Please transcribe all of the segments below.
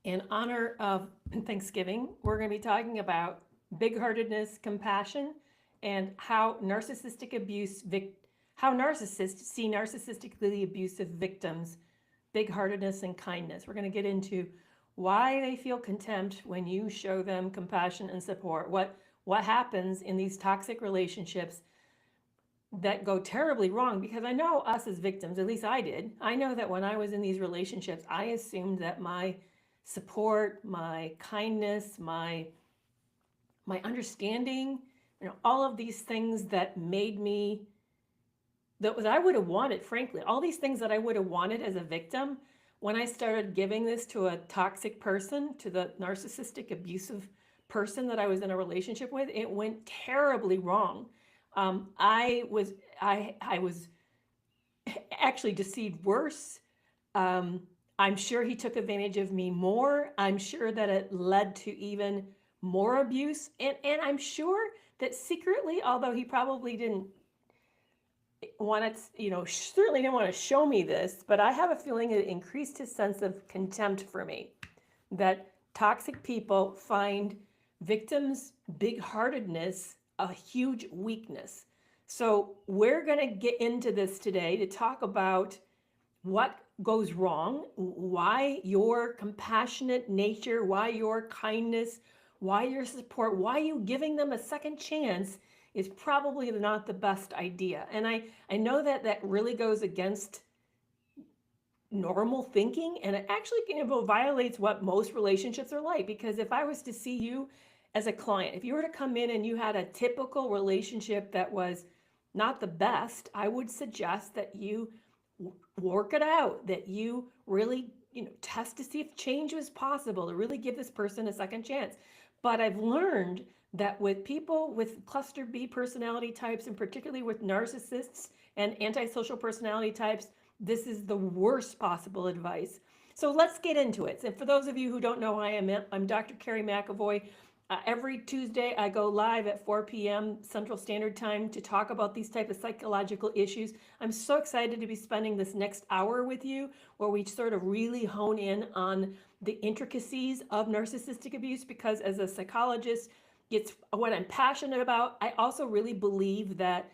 In honor of Thanksgiving, we're going to be talking about big-heartedness, compassion, and how narcissists see narcissistically abusive victims, big-heartedness and kindness. We're going to get into why they feel contempt when you show them compassion and support. What happens in these toxic relationships that go terribly wrong, because I know us as victims, at least I did. I know that when I was in these relationships, I assumed that my support, my kindness, my understanding, all of these things that made me that was I would have wanted, frankly, all these things that I would have wanted as a victim, when I started giving this to a toxic person, to the narcissistic abusive person that I was in a relationship with, it went terribly wrong. I was I was actually deceived worse. Um, I'm sure he took advantage of me more. I'm sure that it led to even more abuse, and I'm sure that secretly, although he probably didn't want to, certainly didn't want to show me this, but I have a feeling it increased his sense of contempt for me. That toxic people find victims' big-heartedness a huge weakness. So we're going to get into this today to talk about what goes wrong, why your compassionate nature, why your kindness, why your support, why you giving them a second chance is probably not the best idea. And I know that that really goes against normal thinking, and it actually violates what most relationships are like. Because if I was to see you as a client, if you were to come in and you had a typical relationship that was not the best, I would suggest that you work it out, that you really test to see if change was possible, to really give this person a second chance. But I've learned that with people with cluster B personality types, and particularly with narcissists and antisocial personality types, this is the worst possible advice. So let's get into it. And for those of you who don't know who I am, I'm Dr. Kerry McAvoy. Every Tuesday, I go live at 4 p.m. Central Standard Time to talk about these type of psychological issues. I'm so excited to be spending this next hour with you, where we sort of really hone in on the intricacies of narcissistic abuse, because as a psychologist, it's what I'm passionate about. I also really believe that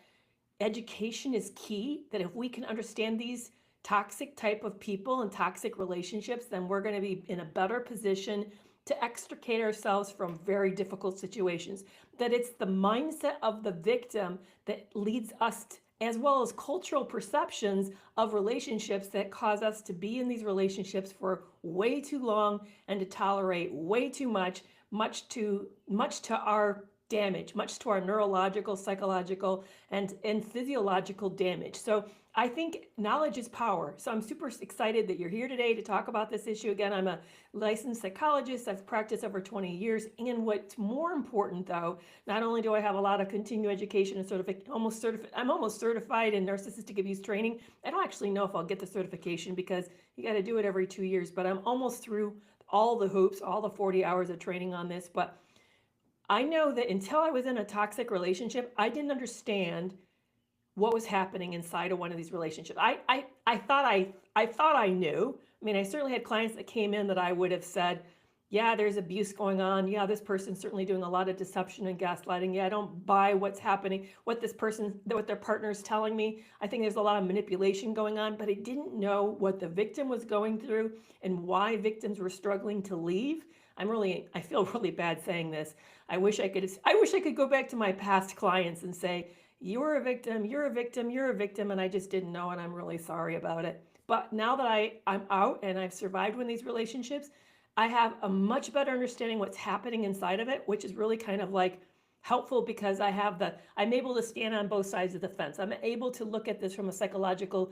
education is key, that if we can understand these toxic type of people and toxic relationships, then we're going to be in a better position to extricate ourselves from very difficult situations. That it's the mindset of the victim that leads us to, as well as cultural perceptions of relationships, that cause us to be in these relationships for way too long and to tolerate way too much, much to our damage, much to our neurological, psychological, and physiological damage. So I think knowledge is power. So I'm super excited that you're here today to talk about this issue. Again, I'm a licensed psychologist. I've practiced over 20 years. And what's more important, though, not only do I have a lot of continuing education and I'm almost certified in narcissistic abuse training. I don't actually know if I'll get the certification, because you got to do it every 2 years, but I'm almost through all the hoops, all the 40 hours of training on this. But I know that until I was in a toxic relationship, I didn't understand what was happening inside of one of these relationships. I thought I knew. I mean, I certainly had clients that came in that I would have said, yeah, there's abuse going on. Yeah, this person's certainly doing a lot of deception and gaslighting. Yeah, I don't buy what's happening, what their partner's telling me. I think there's a lot of manipulation going on, but I didn't know what the victim was going through and why victims were struggling to leave. I feel really bad saying this. I wish I could go back to my past clients and say, you're a victim, you're a victim, you're a victim, and I just didn't know, and I'm really sorry about it. But now that I'm out and I've survived in these relationships, I have a much better understanding what's happening inside of it, which is really kind of like helpful, because I'm able to stand on both sides of the fence. I'm able to look at this from a psychological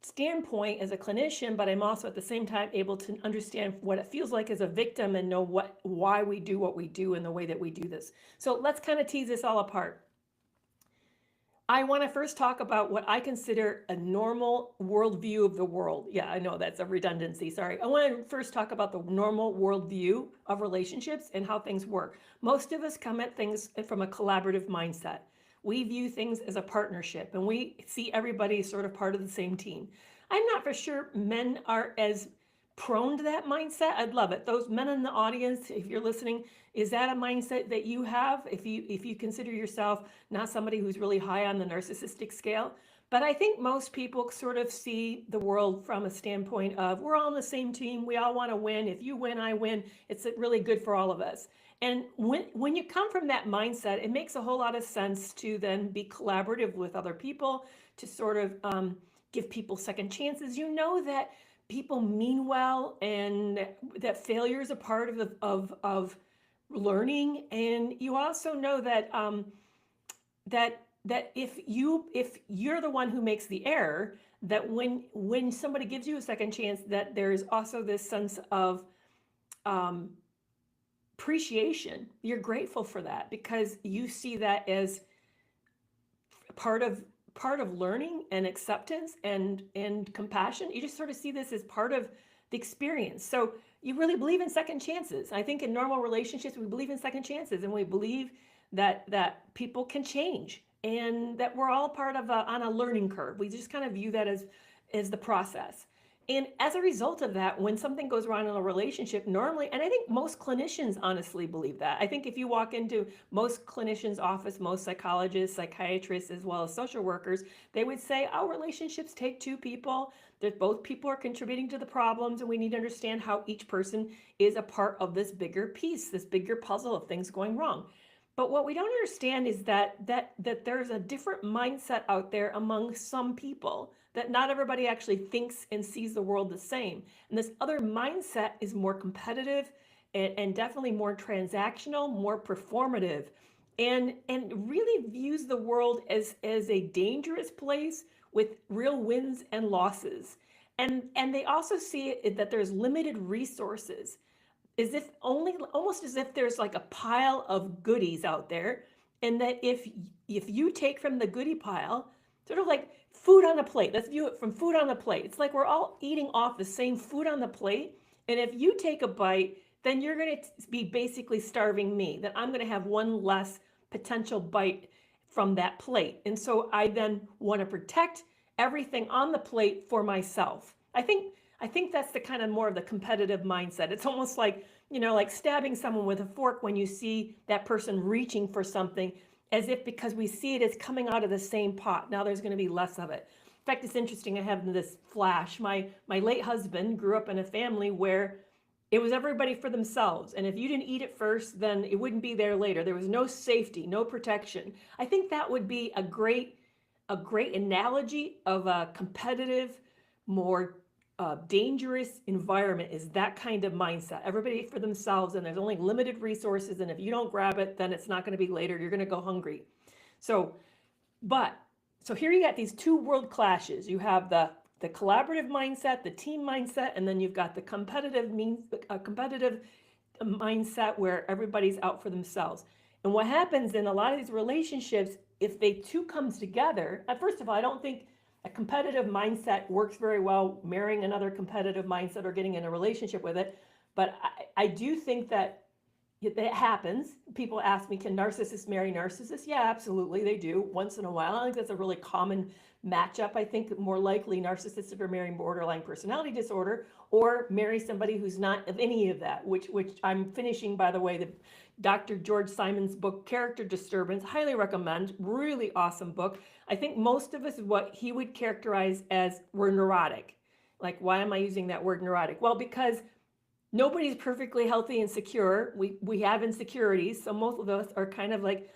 standpoint as a clinician, but I'm also at the same time able to understand what it feels like as a victim and know why we do what we do and the way that we do this. So let's kind of tease this all apart. I want to first talk about what I consider a normal worldview of the world. Yeah, I know that's a redundancy, sorry. I want to first talk about the normal worldview of relationships and how things work. Most of us come at things from a collaborative mindset. We view things as a partnership, and we see everybody as sort of part of the same team. I'm not for sure men are as prone to that mindset, I'd love it. Those men in the audience, if you're listening, is that a mindset that you have? If you consider yourself not somebody who's really high on the narcissistic scale, but I think most people sort of see the world from a standpoint of we're all on the same team. We all want to win. If you win, I win. It's really good for all of us. And when you come from that mindset, it makes a whole lot of sense to then be collaborative with other people, to sort of give people second chances. You know that people mean well, and that failure is a part of learning. And you also know that that if you're the one who makes the error, that when somebody gives you a second chance, that there's also this sense of appreciation. You're grateful for that because you see that as part of learning and acceptance and compassion. You just sort of see this as part of the experience. So you really believe in second chances. I think in normal relationships, we believe in second chances, and we believe that people can change, and that we're all part of on a learning curve. We just kind of view that as the process. And as a result of that, when something goes wrong in a relationship, normally, and I think most clinicians honestly believe that. I think if you walk into most clinicians' office, most psychologists, psychiatrists, as well as social workers, they would say, our relationships take two people, that both people are contributing to the problems, and we need to understand how each person is a part of this bigger piece, this bigger puzzle of things going wrong. But what we don't understand is that there's a different mindset out there among some people, that not everybody actually thinks and sees the world the same. And this other mindset is more competitive and definitely more transactional, more performative, and really views the world as a dangerous place with real wins and losses. And they also see it that there's limited resources, as if almost as if there's like a pile of goodies out there, and that if you take from the goodie pile, sort of like food on a plate, let's view it from food on the plate. It's like we're all eating off the same food on the plate, and if you take a bite, then you're going to be basically starving me, that I'm going to have one less potential bite from that plate. And so I then want to protect everything on the plate for myself. I think that's the kind of more of the competitive mindset. It's almost like, like stabbing someone with a fork when you see that person reaching for something, as if because we see it as coming out of the same pot, now there's going to be less of it. In fact, it's interesting, I have this flash. My late husband grew up in a family where it was everybody for themselves. And if you didn't eat it first, then it wouldn't be there later. There was no safety, no protection. I think that would be a great analogy of a competitive, more dangerous environment, is that kind of mindset. Everybody for themselves, and there's only limited resources, and if you don't grab it, then it's not going to be later. You're going to go hungry. So here you got these two world clashes. You have the collaborative mindset, the team mindset, and then you've got the competitive mindset where everybody's out for themselves. And what happens in a lot of these relationships, if they two comes together, first of all, I don't think a competitive mindset works very well marrying another competitive mindset or getting in a relationship with it. But I do think that it happens. People ask me, can narcissists marry narcissists? Yeah, absolutely, they do once in a while. I think that's a really common matchup. I think more likely narcissists are marrying borderline personality disorder, or marry somebody who's not of any of that, which I'm finishing, by the way, the Dr. George Simon's book, Character Disturbance, highly recommend, really awesome book. I think most of us, what he would characterize as, we're neurotic. Like, why am I using that word neurotic? Well, because nobody's perfectly healthy and secure. We have insecurities. So most of us are kind of like,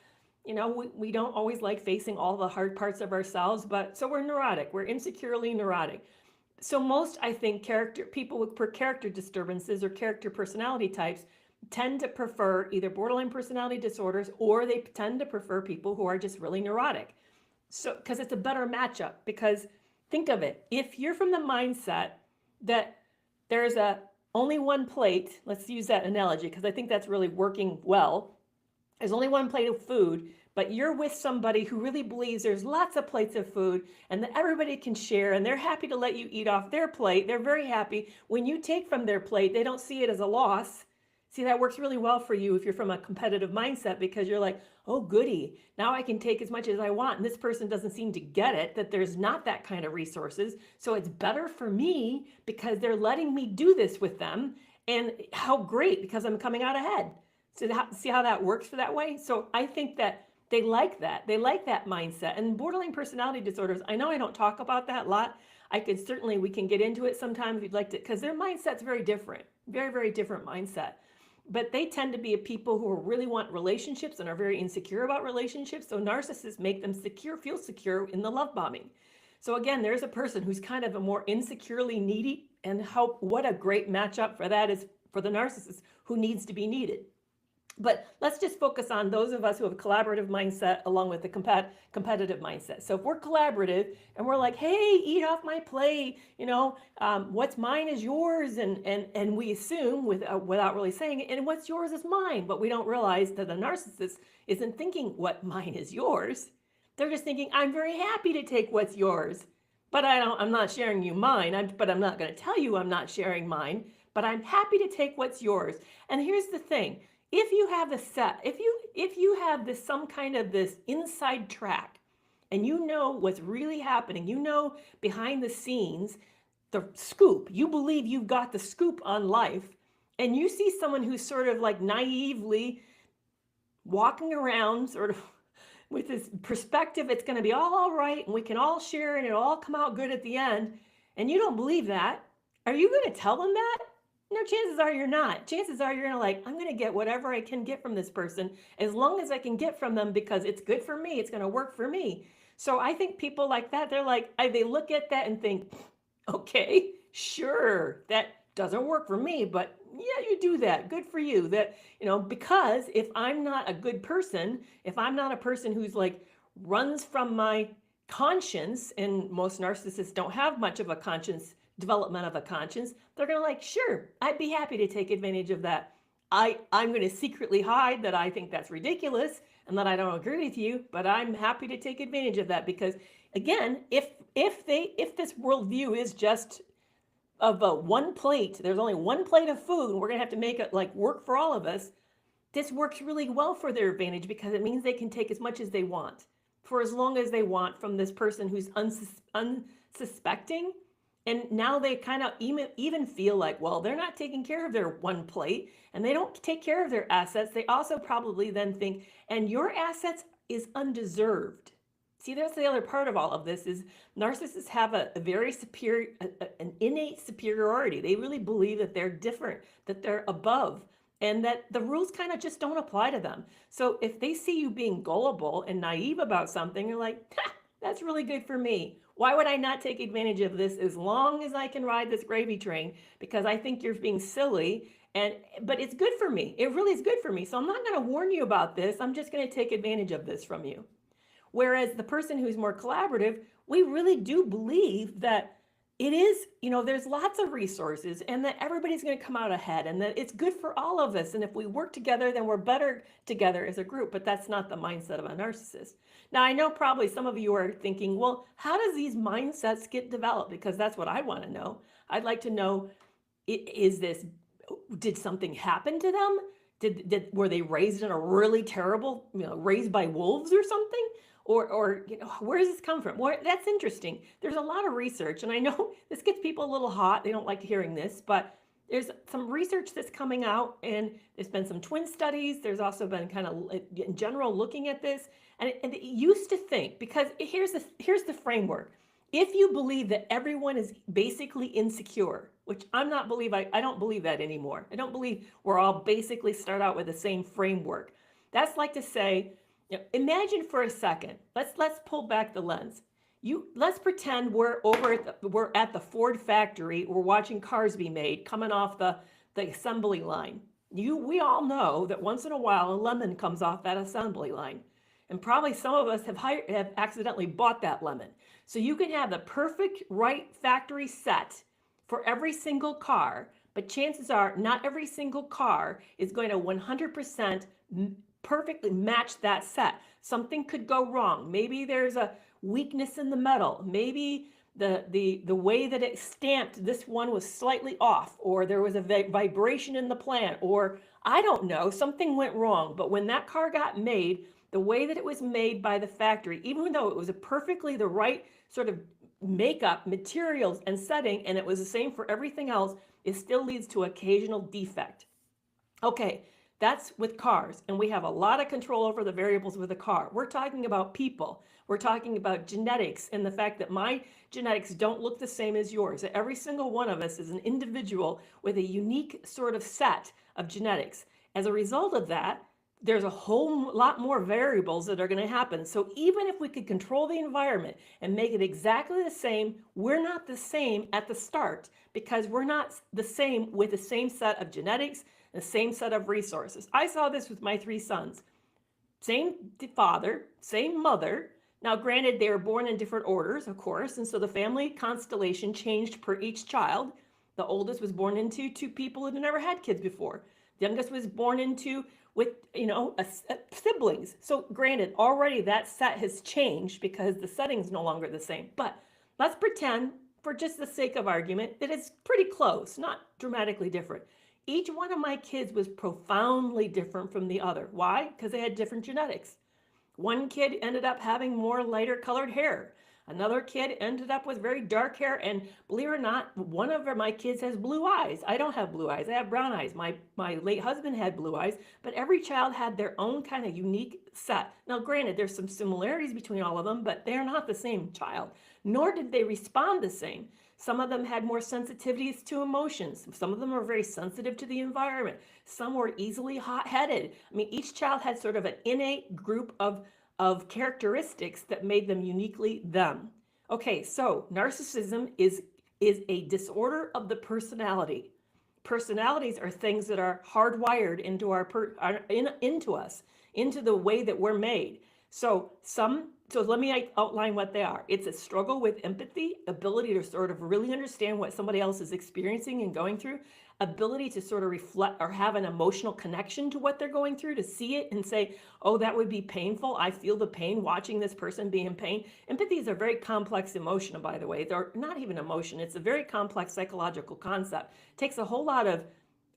we don't always like facing all the hard parts of ourselves, but so we're neurotic. We're insecurely neurotic. So most, I think, people with character disturbances or character personality types tend to prefer either borderline personality disorders, or they tend to prefer people who are just really neurotic. So, because it's a better matchup, because think of it, if you're from the mindset that there's only one plate, let's use that analogy, because I think that's really working well. There's only one plate of food, but you're with somebody who really believes there's lots of plates of food and that everybody can share, and they're happy to let you eat off their plate. They're very happy. When you take from their plate, they don't see it as a loss. See, that works really well for you if you're from a competitive mindset, because you're like, oh, goody, now I can take as much as I want. And this person doesn't seem to get it, that there's not that kind of resources. So it's better for me because they're letting me do this with them. And how great, because I'm coming out ahead. So see how that works for that way? So I think that they like that. They like that mindset. And borderline personality disorders, I know I don't talk about that a lot. We can get into it sometime if you'd like to, because their mindset's very different, very, very different mindset. But they tend to be people who really want relationships and are very insecure about relationships. So narcissists make them feel secure in the love bombing. So again, there's a person who's kind of a more insecurely needy, and what a great matchup for that is for the narcissist who needs to be needed. But let's just focus on those of us who have a collaborative mindset along with the competitive mindset. So if we're collaborative and we're like, hey, eat off my plate, what's mine is yours. And we assume without really saying it, and what's yours is mine. But we don't realize that the narcissist isn't thinking what mine is yours. They're just thinking, I'm very happy to take what's yours, but I'm not sharing you mine. But I'm not going to tell you I'm not sharing mine, but I'm happy to take what's yours. And here's the thing. If you have if you have some kind of this inside track, and you know what's really happening, behind the scenes, the scoop, you believe you've got the scoop on life, and you see someone who's sort of like naively walking around sort of with this perspective, it's going to be all right, and we can all share, and it'll all come out good at the end, and you don't believe that, are you going to tell them that? No, chances are you're not. Chances are you're going to I'm going to get whatever I can get from this person as long as I can get from them because it's good for me. It's going to work for me. So I think people like that, they're like, they look at that and think, okay, sure, that doesn't work for me, but yeah, you do that. Good for you. That, because if I'm not a good person, if I'm not a person who's runs from my conscience, and most narcissists don't have much of a development of a conscience, they're going to sure, I'd be happy to take advantage of that. I'm going to secretly hide that I think that's ridiculous and that I don't agree with you, but I'm happy to take advantage of that because, again, if this worldview is just of one plate, there's only one plate of food, and we're going to have to make it work for all of us, this works really well for their advantage because it means they can take as much as they want for as long as they want from this person who's unsuspecting. And now they kind of even feel well, they're not taking care of their one plate and they don't take care of their assets. They also probably then think, and your assets is undeserved. See, that's the other part of all of this is narcissists have a very superior, an innate superiority. They really believe that they're different, that they're above, and that the rules kind of just don't apply to them. So if they see you being gullible and naive about something, you're like, that's really good for me. Why would I not take advantage of this as long as I can ride this gravy train? Because I think you're being silly, but it's good for me. It really is good for me. So I'm not going to warn you about this. I'm just going to take advantage of this from you. Whereas the person who's more collaborative, we really do believe that it is, there's lots of resources and that everybody's going to come out ahead and that it's good for all of us. And if we work together, then we're better together as a group. But that's not the mindset of a narcissist. Now, I know probably some of you are thinking, well, how does these mindsets get developed? Because that's what I want to know. I'd like to know, did something happen to them? Were they raised in a really terrible, raised by wolves or something? Or where does this come from? Well, that's interesting. There's a lot of research, and I know this gets people a little hot. They don't like hearing this, but there's some research that's coming out, and there's been some twin studies. There's also been kind of in general looking at this, and it used to think, because here's the framework. If you believe that everyone is basically insecure, which I don't believe that anymore. I don't believe we're all basically start out with the same framework. That's like to say, imagine for a second, let's pull back the lens. Let's pretend we're at the Ford factory, we're watching cars be made, coming off the assembly line. We all know that once in a while a lemon comes off that assembly line. And probably some of us have accidentally bought that lemon. So you can have the perfect right factory set for every single car, but chances are not every single car is going to 100% perfectly match that set. Something could go wrong. Maybe there's a weakness in the metal. Maybe the way that it stamped, this one was slightly off, or there was a vibration in the plant, or I don't know, something went wrong. But when that car got made, the way that it was made by the factory, even though it was a perfectly the right sort of makeup, materials, and setting, and it was the same for everything else, it still leads to occasional defect. Okay, that's with cars, and we have a lot of control over the variables with a car. We're talking about people. We're talking about genetics and the fact that my genetics don't look the same as yours. That every single one of us is an individual with a unique sort of set of genetics. As a result of that, there's a whole lot more variables that are going to happen. So even if we could control the environment and make it exactly the same, we're not the same at the start because we're not the same with the same set of genetics, the same set of resources. I saw this with my 3 sons. Same father, same mother. Now, granted, they were born in different orders, of course, and so the family constellation changed per each child. The oldest was born into 2 people who had never had kids before. The youngest was born into with, siblings. So granted, already that set has changed because the setting's no longer the same. But let's pretend, for just the sake of argument, that it's pretty close, not dramatically different. Each one of my kids was profoundly different from the other. Why? Because they had different genetics. One kid ended up having more lighter colored hair. Another kid ended up with very dark hair, and believe it or not, one of my kids has blue eyes. I don't have blue eyes, I have brown eyes. My late husband had blue eyes, but every child had their own kind of unique set. Now, granted, there's some similarities between all of them, but they're not the same child, nor did they respond the same. Some of them had more sensitivities to emotions. Some of them were very sensitive to the environment. Some were easily hot-headed. I mean, each child had sort of an innate group of characteristics that made them uniquely them. Okay, so narcissism is a disorder of the personality. Personalities are things that are hardwired into into us, into the way that we're made. So let me outline what they are. It's a struggle with empathy, ability to sort of really understand what somebody else is experiencing and going through, ability to sort of reflect or have an emotional connection to what they're going through, to see it and say, oh, that would be painful. I feel the pain watching this person be in pain. Empathy is a very complex emotion, by the way. They're not even emotion. It's a very complex psychological concept. It takes a whole lot of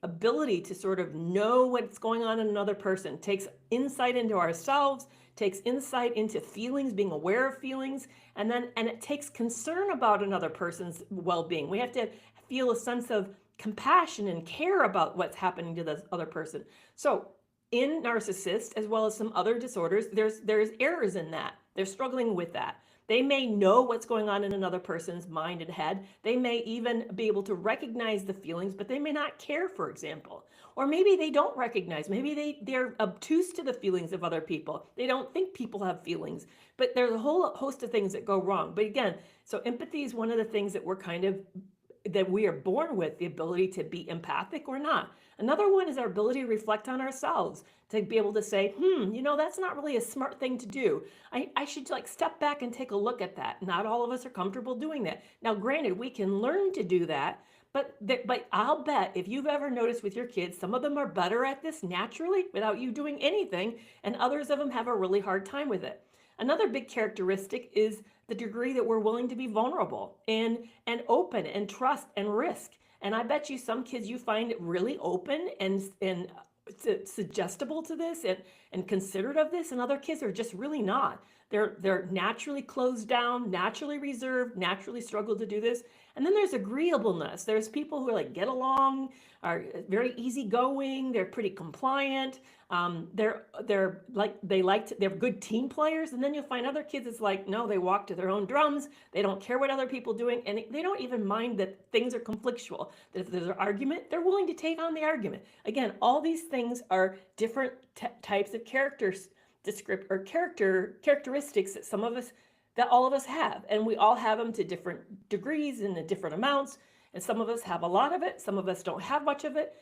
ability to sort of know what's going on in another person. It takes insight into ourselves, takes insight into feelings, being aware of feelings, and it takes concern about another person's well-being. We have to feel a sense of compassion and care about what's happening to this other person. So in narcissists, as well as some other disorders, there's errors in that. They're struggling with that. They may know what's going on in another person's mind and head. They may even be able to recognize the feelings, but they may not care, for example. Or maybe they don't recognize. Maybe they're obtuse to the feelings of other people. They don't think people have feelings. But there's a whole host of things that go wrong. But again, so empathy is one of the things that we are born with, the ability to be empathic or not. Another one is our ability to reflect on ourselves, to be able to say, that's not really a smart thing to do. I should step back and take a look at that. Not all of us are comfortable doing that. Now, granted, we can learn to do that, but I'll bet if you've ever noticed with your kids, some of them are better at this naturally without you doing anything, and others of them have a really hard time with it. Another big characteristic is the degree that we're willing to be vulnerable and open and trust and risk. And I bet you some kids you find really open and suggestible to this and considerate of this, and other kids are just really not. They're naturally closed down, naturally reserved, naturally struggle to do this. And then there's agreeableness. There's people who get along, are very easygoing, they're pretty compliant, they're good team players. And then you'll find other kids, it's no, they walk to their own drums, they don't care what other people are doing, and they don't even mind that things are conflictual. That if there's an argument, they're willing to take on the argument. Again, all these things are different types of characteristics that all of us have, and we all have them to different degrees and in different amounts, and some of us have a lot of it, some of us don't have much of it.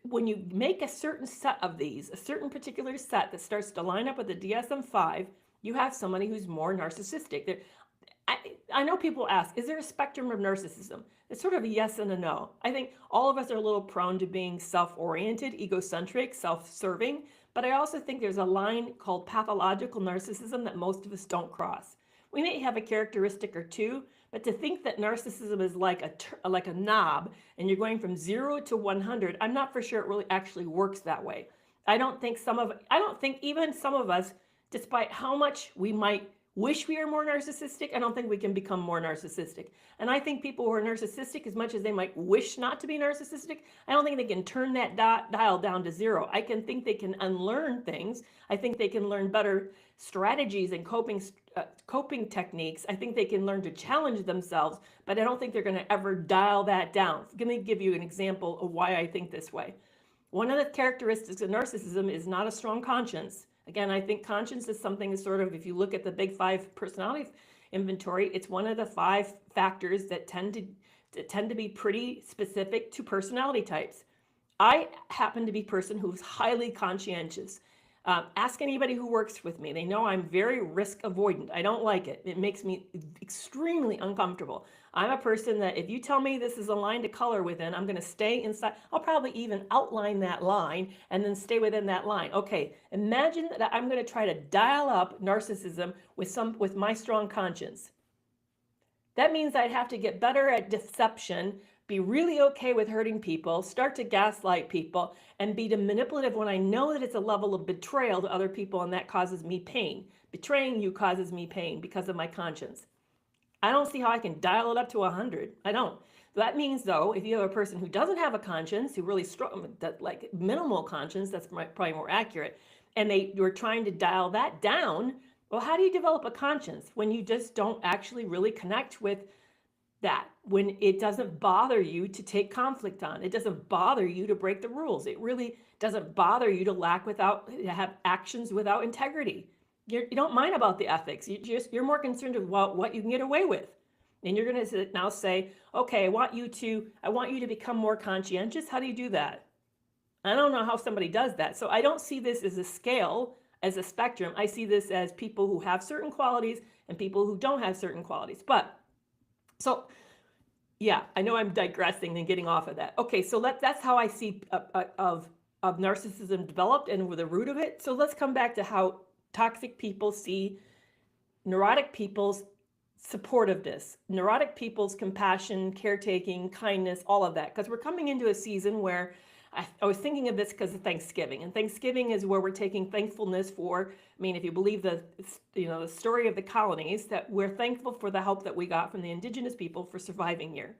When you make a certain set of these, a certain particular set that starts to line up with the DSM-5, you have somebody who's more narcissistic. I know people ask, is there a spectrum of narcissism? It's sort of a yes and a no. I think all of us are a little prone to being self-oriented, egocentric, self-serving, but I also think there's a line called pathological narcissism that most of us don't cross. We may have a characteristic or two, But to think that narcissism is like a knob and you're going from 0 to 100, I'm not for sure it really actually works that way. I don't think even some of us, despite how much we might wish we were more narcissistic, I don't think we can become more narcissistic. And I think people who are narcissistic, as much as they might wish not to be narcissistic, I don't think they can turn that dial down to 0. I can think they can unlearn things. I think they can learn better strategies and coping techniques. I think they can learn to challenge themselves, but I don't think they're going to ever dial that down. Let me give you an example of why I think this way. One of the characteristics of narcissism is not a strong conscience. Again, I think conscience is something that sort of, if you look at the big 5 personality inventory, it's one of the 5 factors that tend to be pretty specific to personality types. I happen to be a person who's highly conscientious. Ask anybody who works with me. They know I'm very risk avoidant. I don't like it. It makes me extremely uncomfortable. I'm a person that if you tell me this is a line to color within, I'm going to stay inside. I'll probably even outline that line and then stay within that line. Okay, imagine that I'm going to try to dial up narcissism with my strong conscience. That means I'd have to get better at deception, be really okay with hurting people, start to gaslight people, and be manipulative when I know that it's a level of betrayal to other people and that causes me pain. Betraying you causes me pain because of my conscience. I don't see how I can dial it up to 100. I don't. That means, though, if you have a person who doesn't have a conscience, who really like minimal conscience, that's probably more accurate, and you're trying to dial that down, well, how do you develop a conscience when you just don't actually really connect with that, when it doesn't bother you to take conflict on, it doesn't bother you to break the rules, it really doesn't bother you to have actions without integrity. You don't mind about the ethics. You're more concerned about what you can get away with. And you're going to now say, okay, I want you to become more conscientious. How do you do that? I don't know how somebody does that. So I don't see this as a scale, as a spectrum. I see this as people who have certain qualities and people who don't have certain qualities. So yeah, I know I'm digressing and getting off of that. Okay, so that's how I see of narcissism developed and the root of it. So let's come back to how toxic people see neurotic people's supportiveness, neurotic people's compassion, caretaking, kindness, all of that. Because we're coming into a season where I was thinking of this because of Thanksgiving, and Thanksgiving is where we're taking thankfulness for. I mean, if you believe the story of the colonies, that we're thankful for the help that we got from the indigenous people for surviving here.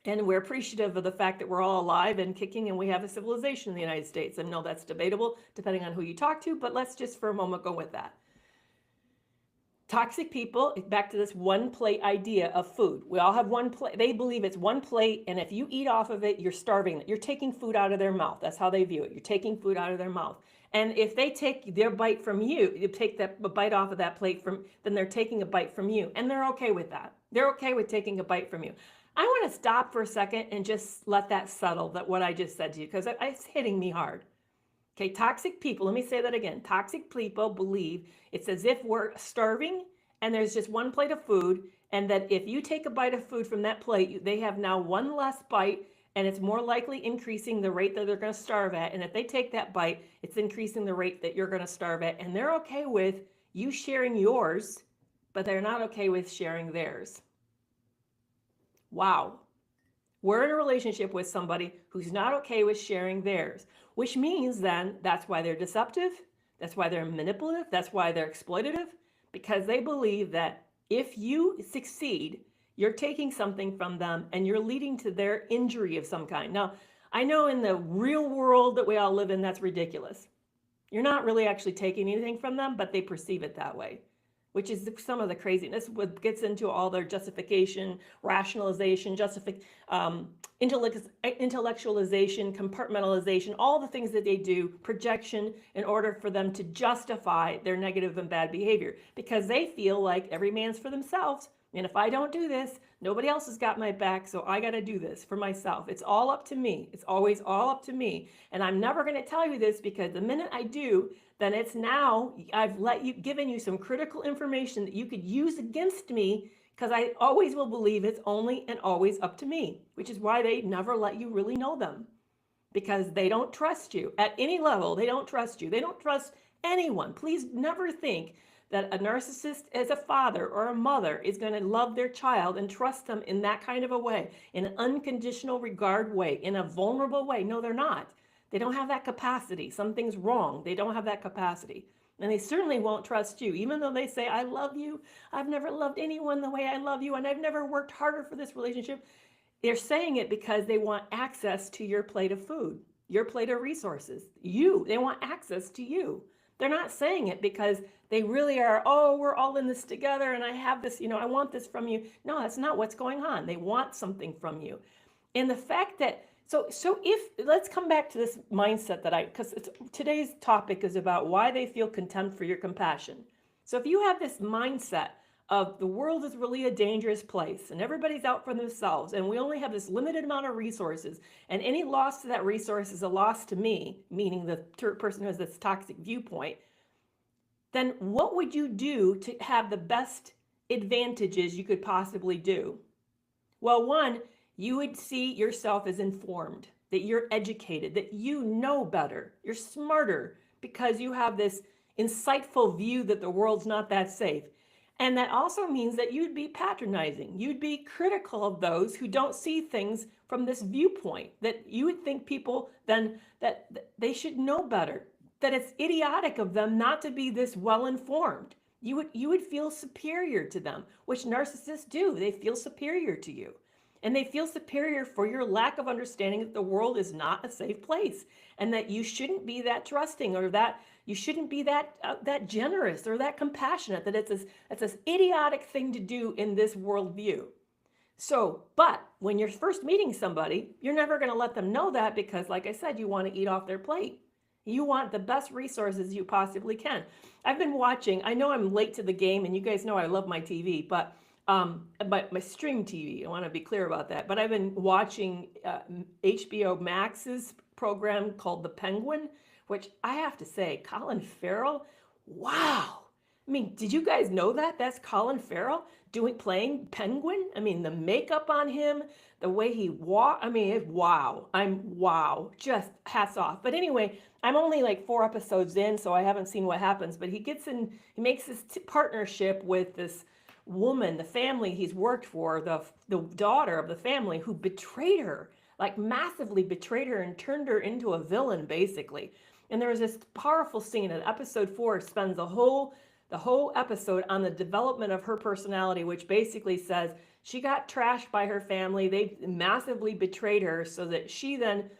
And we're appreciative of the fact that we're all alive and kicking and we have a civilization in the United States. And no, that's debatable depending on who you talk to, but let's just for a moment go with that. Toxic people, back to this one plate idea of food. We all have one plate. They believe it's one plate, and if you eat off of it, you're starving. You're taking food out of their mouth. That's how they view it. You're taking food out of their mouth. And if they take their bite from you, you take that bite off of that plate then they're taking a bite from you. And they're okay with that. They're okay with taking a bite from you. I want to stop for a second and just let that settle, that what I just said to you, because it's hitting me hard. Okay, toxic people, let me say that again. Toxic people believe it's as if we're starving and there's just one plate of food, and that if you take a bite of food from that plate, they have now one less bite, and it's more likely increasing the rate that they're going to starve at. And if they take that bite, it's increasing the rate that you're going to starve at. And they're okay with you sharing yours, but they're not okay with sharing theirs. Wow. We're in a relationship with somebody who's not okay with sharing theirs, which means then that's why they're deceptive. That's why they're manipulative. That's why they're exploitative, because they believe that if you succeed, you're taking something from them and you're leading to their injury of some kind. Now, I know in the real world that we all live in, that's ridiculous. You're not really actually taking anything from them, but they perceive it that way, which is some of the craziness. What gets into all their justification, rationalization, intellectualization, compartmentalization, all the things that they do, projection, in order for them to justify their negative and bad behavior, because they feel like every man's for themselves. And if I don't do this, nobody else has got my back, so I got to do this for myself. It's all up to me. It's always all up to me. And I'm never going to tell you this, because the minute I do, then it's now I've given you some critical information that you could use against me, because I always will believe it's only and always up to me, which is why they never let you really know them, because they don't trust you at any level. They don't trust you. They don't trust anyone. Please never think that a narcissist as a father or a mother is going to love their child and trust them in that kind of a way, in an unconditional regard way, in a vulnerable way. No, they're not. They don't have that capacity. Something's wrong. They don't have that capacity. And they certainly won't trust you, even though they say, I love you. I've never loved anyone the way I love you, and I've never worked harder for this relationship. They're saying it because they want access to your plate of food, your plate of resources. They want access to you. They're not saying it because they really are, oh, we're all in this together and I have this, I want this from you. No, that's not what's going on. They want something from you. And the fact that, so let's come back to this mindset because today's topic is about why they feel contempt for your compassion. So if you have this mindset of the world is really a dangerous place and everybody's out for themselves and we only have this limited amount of resources and any loss to that resource is a loss to me, meaning the person who has this toxic viewpoint, then what would you do to have the best advantages you could possibly do? Well, one, you would see yourself as informed, that you're educated, that you know better, you're smarter because you have this insightful view that the world's not that safe. And that also means that you'd be patronizing. You'd be critical of those who don't see things from this viewpoint, that you would think people then that they should know better, that it's idiotic of them not to be this well-informed. You would feel superior to them, which narcissists do. They feel superior to you. And they feel superior for your lack of understanding that the world is not a safe place and that you shouldn't be that trusting or that you shouldn't be that generous or that compassionate, that it's this idiotic thing to do in this worldview. So, but when you're first meeting somebody, you're never going to let them know that because, like I said, you want to eat off their plate. You want the best resources you possibly can. I've been watching, I know I'm late to the game and you guys know I love my TV, but my stream TV, I want to be clear about that. But I've been watching HBO Max's program called The Penguin, which I have to say, Colin Farrell, wow. I mean, did you guys know that? That's Colin Farrell playing Penguin? I mean, the makeup on him, the way he walked, I mean, wow. Just hats off. But anyway, I'm only like 4 episodes in, so I haven't seen what happens. But he makes this partnership with this woman, the family he's worked for, the daughter of the family who betrayed her, like massively betrayed her and turned her into a villain, basically. And there was this powerful scene in episode 4, spends the whole episode on the development of her personality, which basically says she got trashed by her family. They massively betrayed her so that she then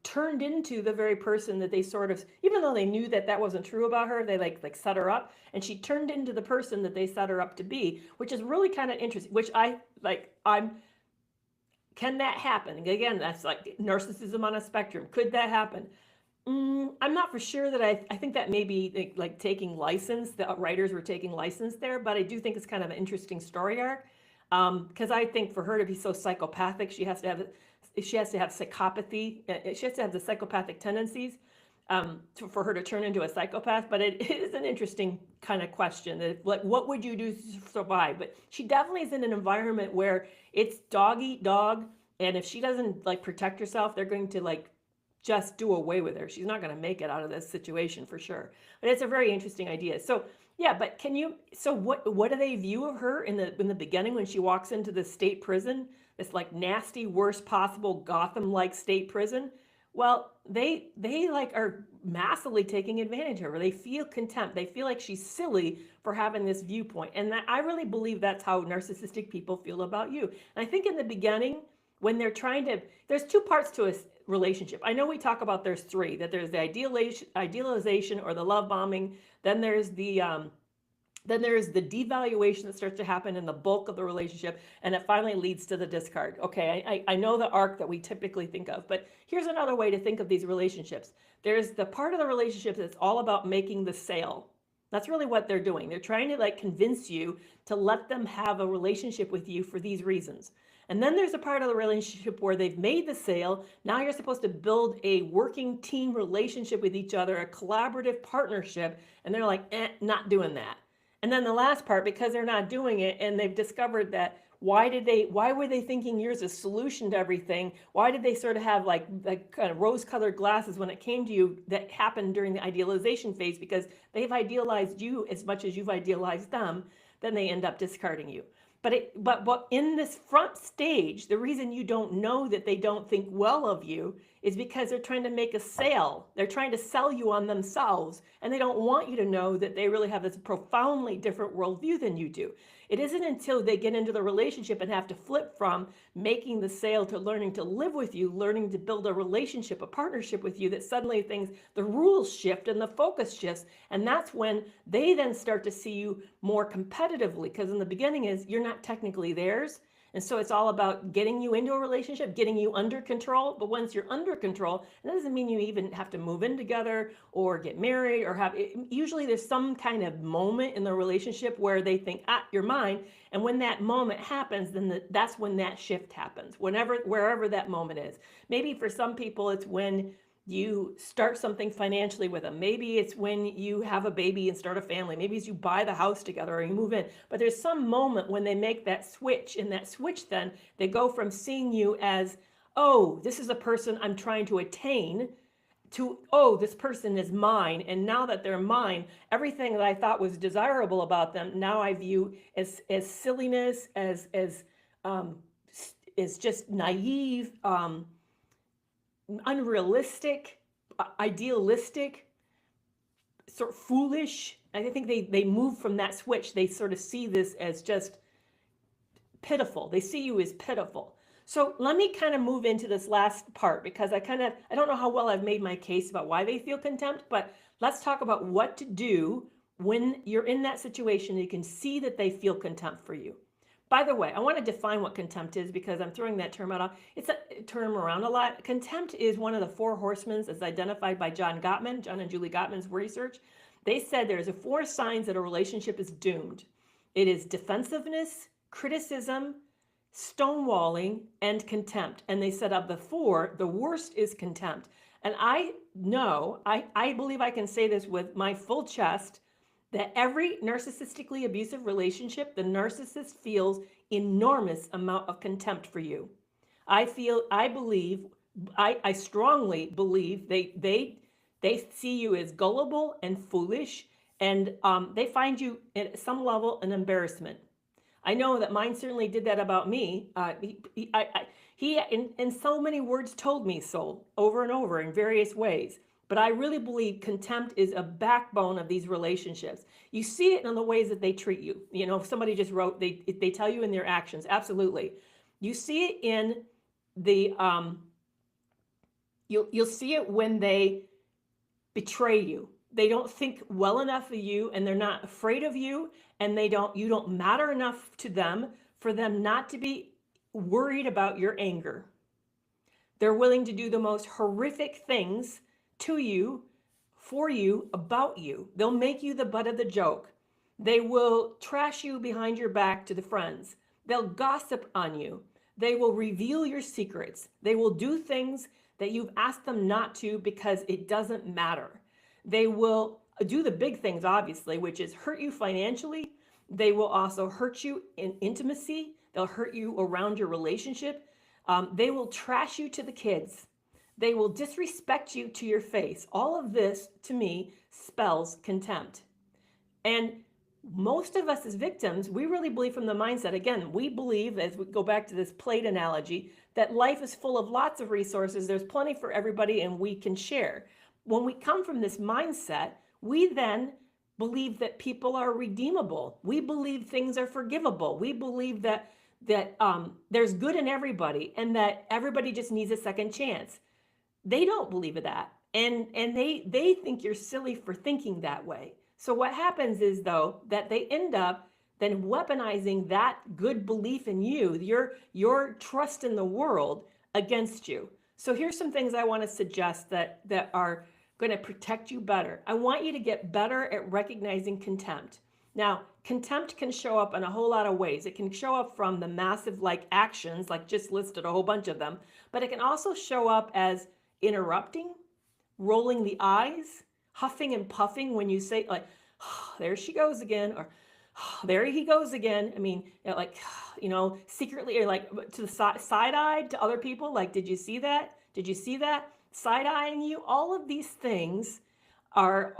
turned into the very person that they sort of, even though they knew that wasn't true about her, they like set her up, and she turned into the person that they set her up to be, which is really kind of interesting, which can that happen? Again, that's like narcissism on a spectrum. Could that happen? I'm not for sure that I think that may be like taking license, the writers were taking license there, but I do think it's kind of an interesting story arc. Because I think for her to be so psychopathic, she has to have psychopathy. She has to have the psychopathic tendencies for her to turn into a psychopath. But it is an interesting kind of question. That, like, what would you do to survive? But she definitely is in an environment where it's dog eat dog, and if she doesn't like protect herself, they're going to like just do away with her. She's not going to make it out of this situation for sure. But it's a very interesting idea. So yeah, but what do they view of her in the beginning when she walks into the state prison, this like nasty, worst possible Gotham-like state prison? Well, they like are massively taking advantage of her. They feel contempt. They feel like she's silly for having this viewpoint. And I really believe that's how narcissistic people feel about you. And I think in the beginning, when they're there's 2 parts to a relationship. I know we talk about there's 3, that there's the idealization or the love bombing. Then there's the devaluation that starts to happen in the bulk of the relationship, and it finally leads to the discard. Okay, I know the arc that we typically think of, but here's another way to think of these relationships. There's the part of the relationship that's all about making the sale. That's really what they're doing. They're trying to like convince you to let them have a relationship with you for these reasons. And then there's a part of the relationship where they've made the sale. Now you're supposed to build a working team relationship with each other, a collaborative partnership. And they're like, not doing that. And then the last part, because they're not doing it and they've discovered that Why were they thinking you're the solution to everything? Why did they sort of have like kind of rose-colored glasses when it came to you? That happened during the idealization phase, because they've idealized you as much as you've idealized them. Then they end up discarding you. But in this front stage, the reason you don't know that they don't think well of you is because they're trying to make a sale. They're trying to sell you on themselves, and they don't want you to know that they really have this profoundly different worldview than you do. It isn't until they get into the relationship and have to flip from making the sale to learning to live with you, learning to build a relationship, a partnership with you, that suddenly the rules shift and the focus shifts. And that's when they then start to see you more competitively, because in the beginning you're not technically theirs. And so it's all about getting you into a relationship, getting you under control. But once you're under control, it doesn't mean you even have to move in together or get married or usually there's some kind of moment in the relationship where they think, you're mine. And when that moment happens, then that's when that shift happens, wherever that moment is. Maybe for some people, it's when you start something financially with them. Maybe it's when you have a baby and start a family. Maybe it's you buy the house together or you move in. But there's some moment when they make that switch. In that switch, then they go from seeing you as, oh, this is a person I'm trying to attain, to, oh, this person is mine. And now that they're mine, everything that I thought was desirable about them, now I view as silliness, as just naive, unrealistic, idealistic, sort of foolish. I think they move from that switch. They sort of see this as just pitiful. They see you as pitiful. So let me kind of move into this last part, because I don't know how well I've made my case about why they feel contempt, but let's talk about what to do when you're in that situation. You can see that they feel contempt for you. By the way, I want to define what contempt is, because I'm throwing that term out. It's a term around a lot. Contempt is one of the four horsemen as identified by John and Julie Gottman's research. They said there's 4 signs that a relationship is doomed. It is defensiveness, criticism, stonewalling, and contempt. And they said of the 4, the worst is contempt. And I believe I can say this with my full chest, that every narcissistically abusive relationship, the narcissist feels enormous amount of contempt for you. I strongly believe they see you as gullible and foolish, and they find you at some level an embarrassment. I know that mine certainly did that about me. He in so many words told me so over and over in various ways. But I really believe contempt is a backbone of these relationships. You see it in the ways that they treat you. You know, somebody just wrote, they tell you in their actions. Absolutely. You see it in the, you'll see it when they betray you. They don't think well enough of you, and they're not afraid of you, and you don't matter enough to them for them not to be worried about your anger. They're willing to do the most horrific things to you, for you, about you. They'll make you the butt of the joke. They will trash you behind your back to the friends. They'll gossip on you. They will reveal your secrets. They will do things that you've asked them not to because it doesn't matter. They will do the big things, obviously, which is hurt you financially. They will also hurt you in intimacy. They'll hurt you around your relationship. They will trash you to the kids. They will disrespect you to your face. All of this, to me, spells contempt. And most of us as victims, we really believe from the mindset, again, we believe, as we go back to this plate analogy, that life is full of lots of resources. There's plenty for everybody, and we can share. When we come from this mindset, we then believe that people are redeemable. We believe things are forgivable. We believe that there's good in everybody, and that everybody just needs a second chance. They don't believe that, and they think you're silly for thinking that way. So what happens is, though, that they end up then weaponizing that good belief in you, your trust in the world, against you. So here's some things I want to suggest that are going to protect you better. I want you to get better at recognizing contempt. Now, contempt can show up in a whole lot of ways. It can show up from the massive actions, like just listed a whole bunch of them, but it can also show up as interrupting, rolling the eyes, huffing and puffing when you say oh, there she goes again, or there he goes again. I mean, like, secretly, or like to the side-eyed to other people, like, did you see that? Did you see that? Side-eyeing you. All of these things are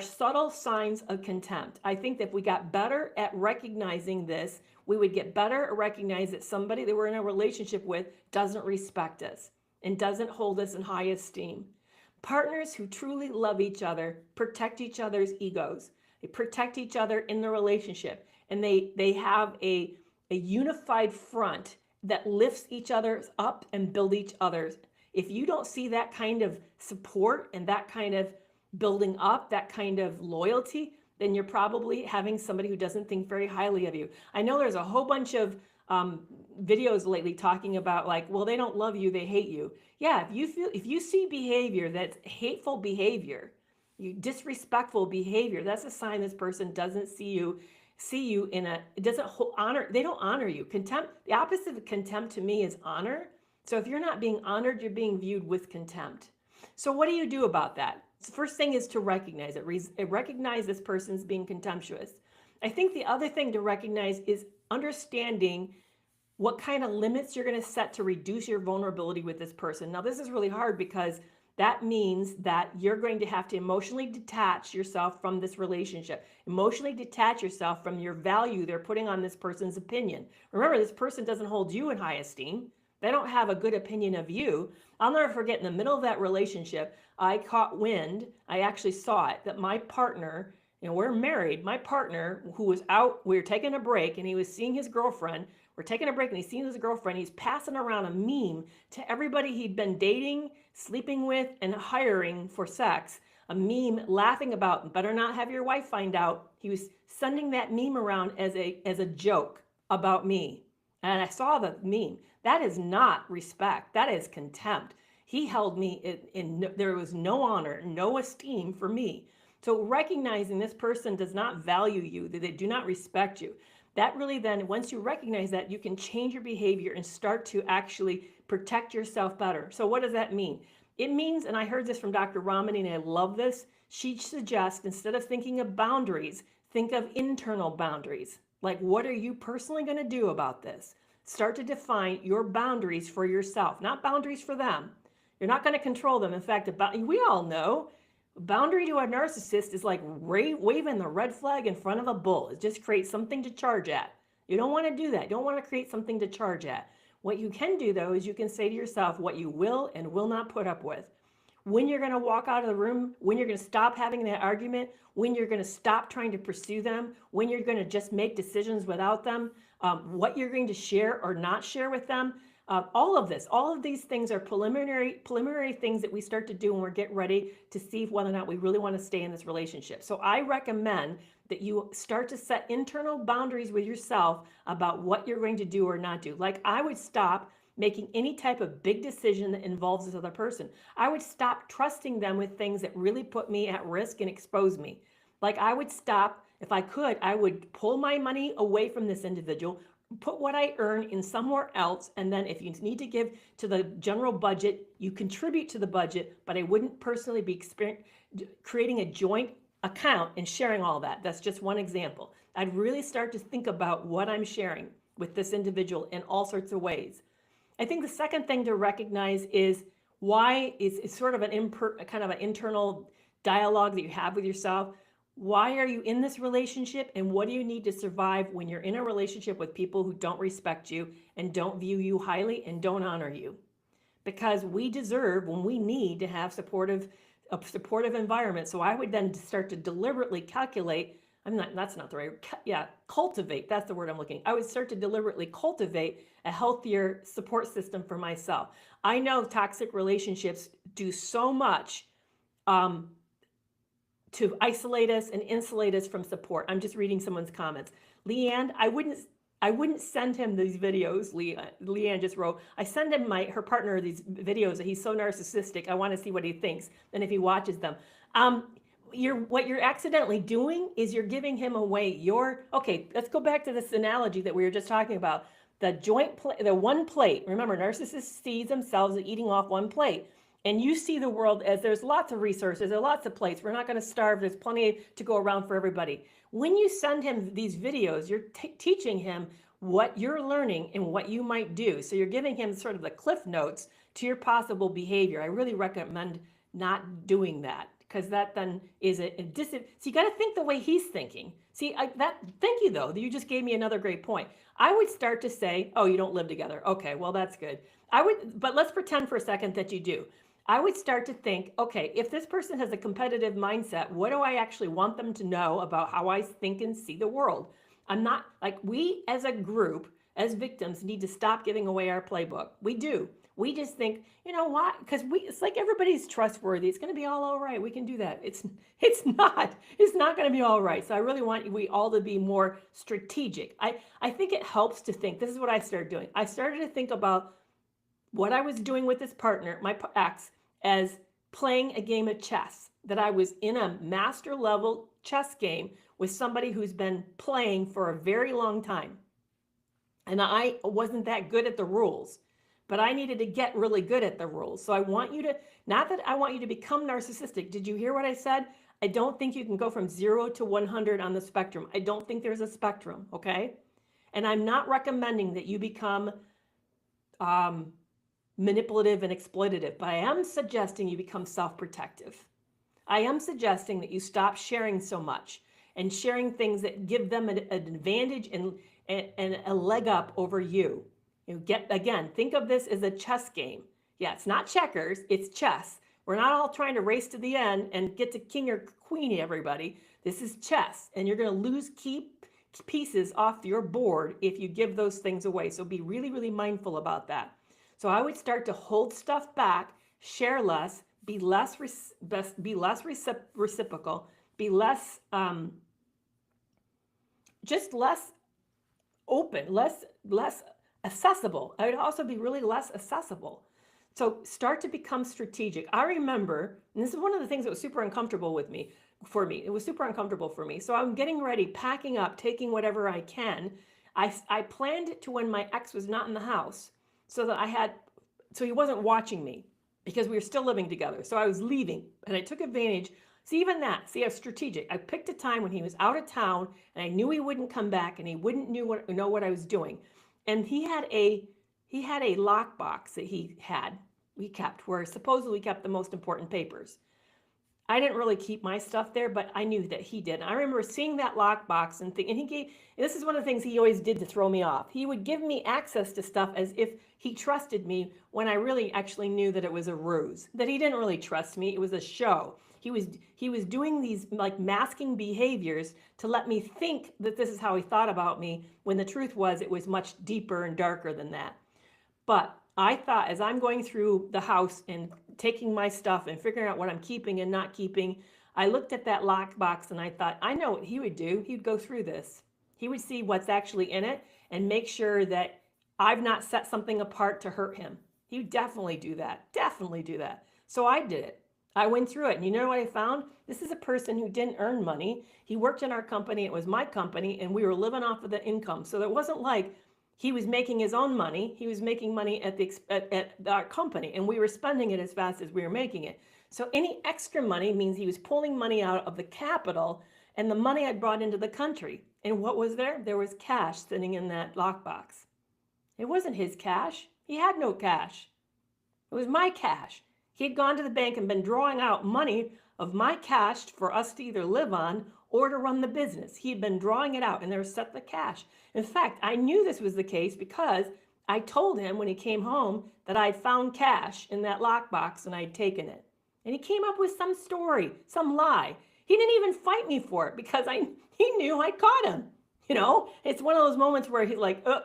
subtle signs of contempt. I think that if we got better at recognizing this, we would get better at recognize that somebody that we're in a relationship with doesn't respect us and doesn't hold us in high esteem. Partners who truly love each other protect each other's egos. They protect each other in the relationship, and they have a unified front that lifts each other up and build each other's. If you don't see that kind of support and that kind of building up, that kind of loyalty, then you're probably having somebody who doesn't think very highly of you. I know there's a whole bunch of videos lately talking about, like, well, they don't love you, they hate you. Yeah, if you see behavior that's hateful behavior, disrespectful behavior, that's a sign this person doesn't see you in a, it doesn't honor, they don't honor you. Contempt, the opposite of contempt to me is honor. So if you're not being honored, you're being viewed with contempt. So what do you do about that? The first thing is to recognize it. Recognize this person's being contemptuous. I think the other thing to recognize is understanding what kind of limits you're going to set to reduce your vulnerability with this person. Now, this is really hard because that means that you're going to have to emotionally detach yourself from this relationship, emotionally detach yourself from your value they're putting on this person's opinion. Remember, this person doesn't hold you in high esteem. They don't have a good opinion of you. I'll never forget, in the middle of that relationship, I caught wind, I actually saw it, that my partner, we're married, my partner who was out, we were taking a break and he was seeing his girlfriend. We're taking a break and he's seeing his girlfriend. He's passing around a meme to everybody he'd been dating, sleeping with, and hiring for sex. A meme laughing about, better not have your wife find out. He was sending that meme around as a joke about me. And I saw the meme. That is not respect. That is contempt. He held me there was no honor, no esteem for me. So recognizing this person does not value you, that they do not respect you. That really then, once you recognize that, you can change your behavior and start to actually protect yourself better. So what does that mean? It means, and I heard this from Dr. Ramani, and I love this, she suggests instead of thinking of boundaries, think of internal boundaries. Like, what are you personally going to do about this? Start to define your boundaries for yourself, not boundaries for them. You're not going to control them. In fact, we all know boundary to a narcissist is like waving the red flag in front of a bull. It just creates something to charge at. You don't want to do that. You don't want to create something to charge at. What you can do, though, is you can say to yourself what you will and will not put up with. When you're going to walk out of the room, when you're going to stop having that argument, when you're going to stop trying to pursue them, when you're going to just make decisions without them, what you're going to share or not share with them. All of these things are preliminary things that we start to do when we're getting ready to see whether or not we really want to stay in this relationship. So I recommend that you start to set internal boundaries with yourself about what you're going to do or not do. Like, I would stop making any type of big decision that involves this other person. I would stop trusting them with things that really put me at risk and expose me. Like, I would stop, if I could, I would pull my money away from this individual, put what I earn in somewhere else, and then if you need to give to the general budget, you contribute to the budget, but I wouldn't personally be creating a joint account and sharing all that. That's just one example. I'd really start to think about what I'm sharing with this individual in all sorts of ways. I think the second thing to recognize is why it's sort of kind of an internal dialogue that you have with yourself. Why are you in this relationship, and what do you need to survive when you're in a relationship with people who don't respect you and don't view you highly and don't honor you? Because we deserve, when we need, to have a supportive environment. So I would then start to deliberately calculate, cultivate, that's the word I'm looking. I would start to deliberately cultivate a healthier support system for myself. I know toxic relationships do so much to isolate us and insulate us from support. I'm just reading someone's comments. Leanne, I wouldn't send him these videos. Leanne just wrote, I send him her partner these videos that he's so narcissistic. I want to see what he thinks. And if he watches them, what you're accidentally doing is you're giving him away okay, let's go back to this analogy that we were just talking about. The one plate. Remember, narcissists see themselves as eating off one plate. and you see the world as there's lots of resources, there's lots of plates, we're not going to starve, there's plenty to go around for everybody. When you send him these videos, you're teaching him what you're learning and what you might do. So you're giving him sort of the cliff notes to your possible behavior. I really recommend not doing that, because that then is so you got to think the way he's thinking. See, thank you though. You just gave me another great point. I would start to say, oh, you don't live together. Okay, well, that's good. But let's pretend for a second that you do. I would start to think, okay, if this person has a competitive mindset, what do I actually want them to know about how I think and see the world? I'm not, like, we as a group, as victims, need to stop giving away our playbook. We do. We just think, you know what? Because it's like everybody's trustworthy. It's going to be all right. We can do that. It's not. It's not going to be all right. So I really want we all to be more strategic. I think it helps to think. This is what I started doing. I started to think about what I was doing with this partner, my ex, as playing a game of chess. That I was in a master level chess game with somebody who's been playing for a very long time. And I wasn't that good at the rules, but I needed to get really good at the rules. So I want you to, not that I want you to become narcissistic. Did you hear what I said? I don't think you can go from 0 to 100 on the spectrum. I don't think there's a spectrum, okay? And I'm not recommending that you become manipulative and exploitative, but I am suggesting you become self-protective. I am suggesting that you stop sharing so much and sharing things that give them an advantage and a leg up over you. Think of this as a chess game. Yeah, it's not checkers, it's chess. We're not all trying to race to the end and get to king or queen, everybody. This is chess, and you're going to lose key pieces off your board if you give those things away. So be really, really mindful about that. So I would start to hold stuff back, share less, be less reciprocal, be less, just less open, less accessible. I would also be really less accessible. So start to become strategic. I remember, and this is one of the things that was super uncomfortable for me. It was super uncomfortable for me. So I'm getting ready, packing up, taking whatever I can. I planned it to when my ex was not in the house, so that so he wasn't watching me, because we were still living together. So I was leaving, and I took advantage. See, even that, I was strategic. I picked a time when he was out of town, and I knew he wouldn't come back, and he wouldn't know what I was doing. And he had a lockbox that we kept, where supposedly kept the most important papers. I didn't really keep my stuff there, but I knew that he did. And I remember seeing that lockbox and this is one of the things he always did to throw me off. He would give me access to stuff as if he trusted me, when I really actually knew that it was a ruse, that he didn't really trust me. It was a show. He was doing these like masking behaviors to let me think that this is how he thought about me, when the truth was it was much deeper and darker than that. But I thought, as I'm going through the house and taking my stuff and figuring out what I'm keeping and not keeping, I looked at that lockbox and I thought, I know what he would do. He'd go through this. He would see what's actually in it and make sure that I've not set something apart to hurt him. He would definitely do that. Definitely do that. So I did it. I went through it. And you know what I found? This is a person who didn't earn money. He worked in our company. It was my company, and we were living off of the income. So it wasn't like he was making his own money. He was making money at our company, and we were spending it as fast as we were making it. So any extra money means he was pulling money out of the capital and the money I brought into the country. And what was there? There was cash sitting in that lockbox. It wasn't his cash. He had no cash. It was my cash. He had gone to the bank and been drawing out money of my cash for us to either live on or to run the business. He had been drawing it out, and there was set the cash. In fact, I knew this was the case because I told him when he came home that I'd found cash in that lockbox and I'd taken it. And he came up with some story, some lie. He didn't even fight me for it because he knew I caught him. You know, it's one of those moments where he's like, oh,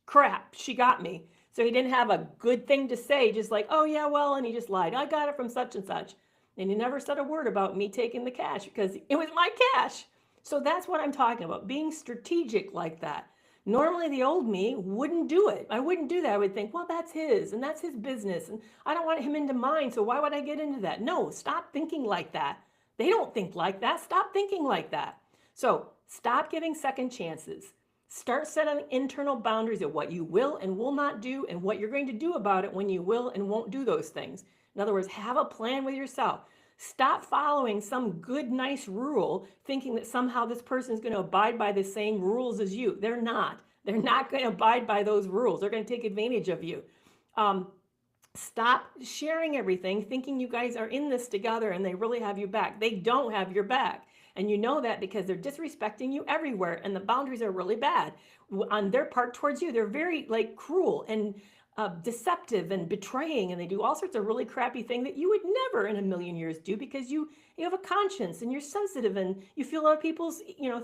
crap, she got me. So he didn't have a good thing to say, just like, oh yeah, well, and he just lied. I got it from such and such. And he never said a word about me taking the cash because it was my cash. So that's what I'm talking about, being strategic like that. Normally the old me wouldn't do it. I wouldn't do that. I would think, well, that's his and that's his business. And I don't want him into mine. So why would I get into that? No, stop thinking like that. They don't think like that. Stop thinking like that. So stop giving second chances. Start setting internal boundaries of what you will and will not do and what you're going to do about it when you will and won't do those things. In other words, have a plan with yourself. Stop following some good, nice rule thinking that somehow this person is going to abide by the same rules as you. They're not. They're not going to abide by those rules. They're going to take advantage of you. Stop sharing everything thinking you guys are in this together and they really have your back. They don't have your back. And you know that because they're disrespecting you everywhere and the boundaries are really bad on their part towards you. They're very like cruel and deceptive and betraying, and they do all sorts of really crappy things that you would never in a million years do because you have a conscience and you're sensitive and you feel other people's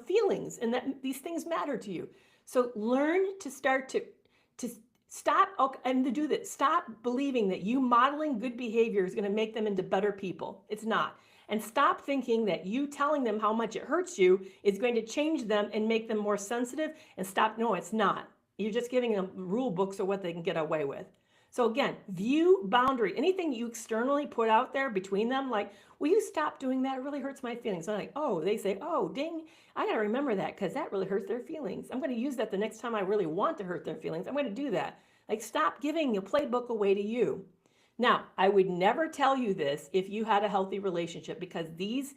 feelings and that these things matter to you. So learn to start to stop and to do that. Stop believing that you modeling good behavior is going to make them into better people. It's not. And stop thinking that you telling them how much it hurts you is going to change them and make them more sensitive, and stop. No, it's not. You're just giving them rule books of what they can get away with. So again, view boundary. Anything you externally put out there between them, like, will you stop doing that? It really hurts my feelings. I'm like, oh, they say, oh, dang, I got to remember that because that really hurts their feelings. I'm going to use that the next time I really want to hurt their feelings. I'm going to do that. Like, stop giving a playbook away to you. Now, I would never tell you this if you had a healthy relationship because these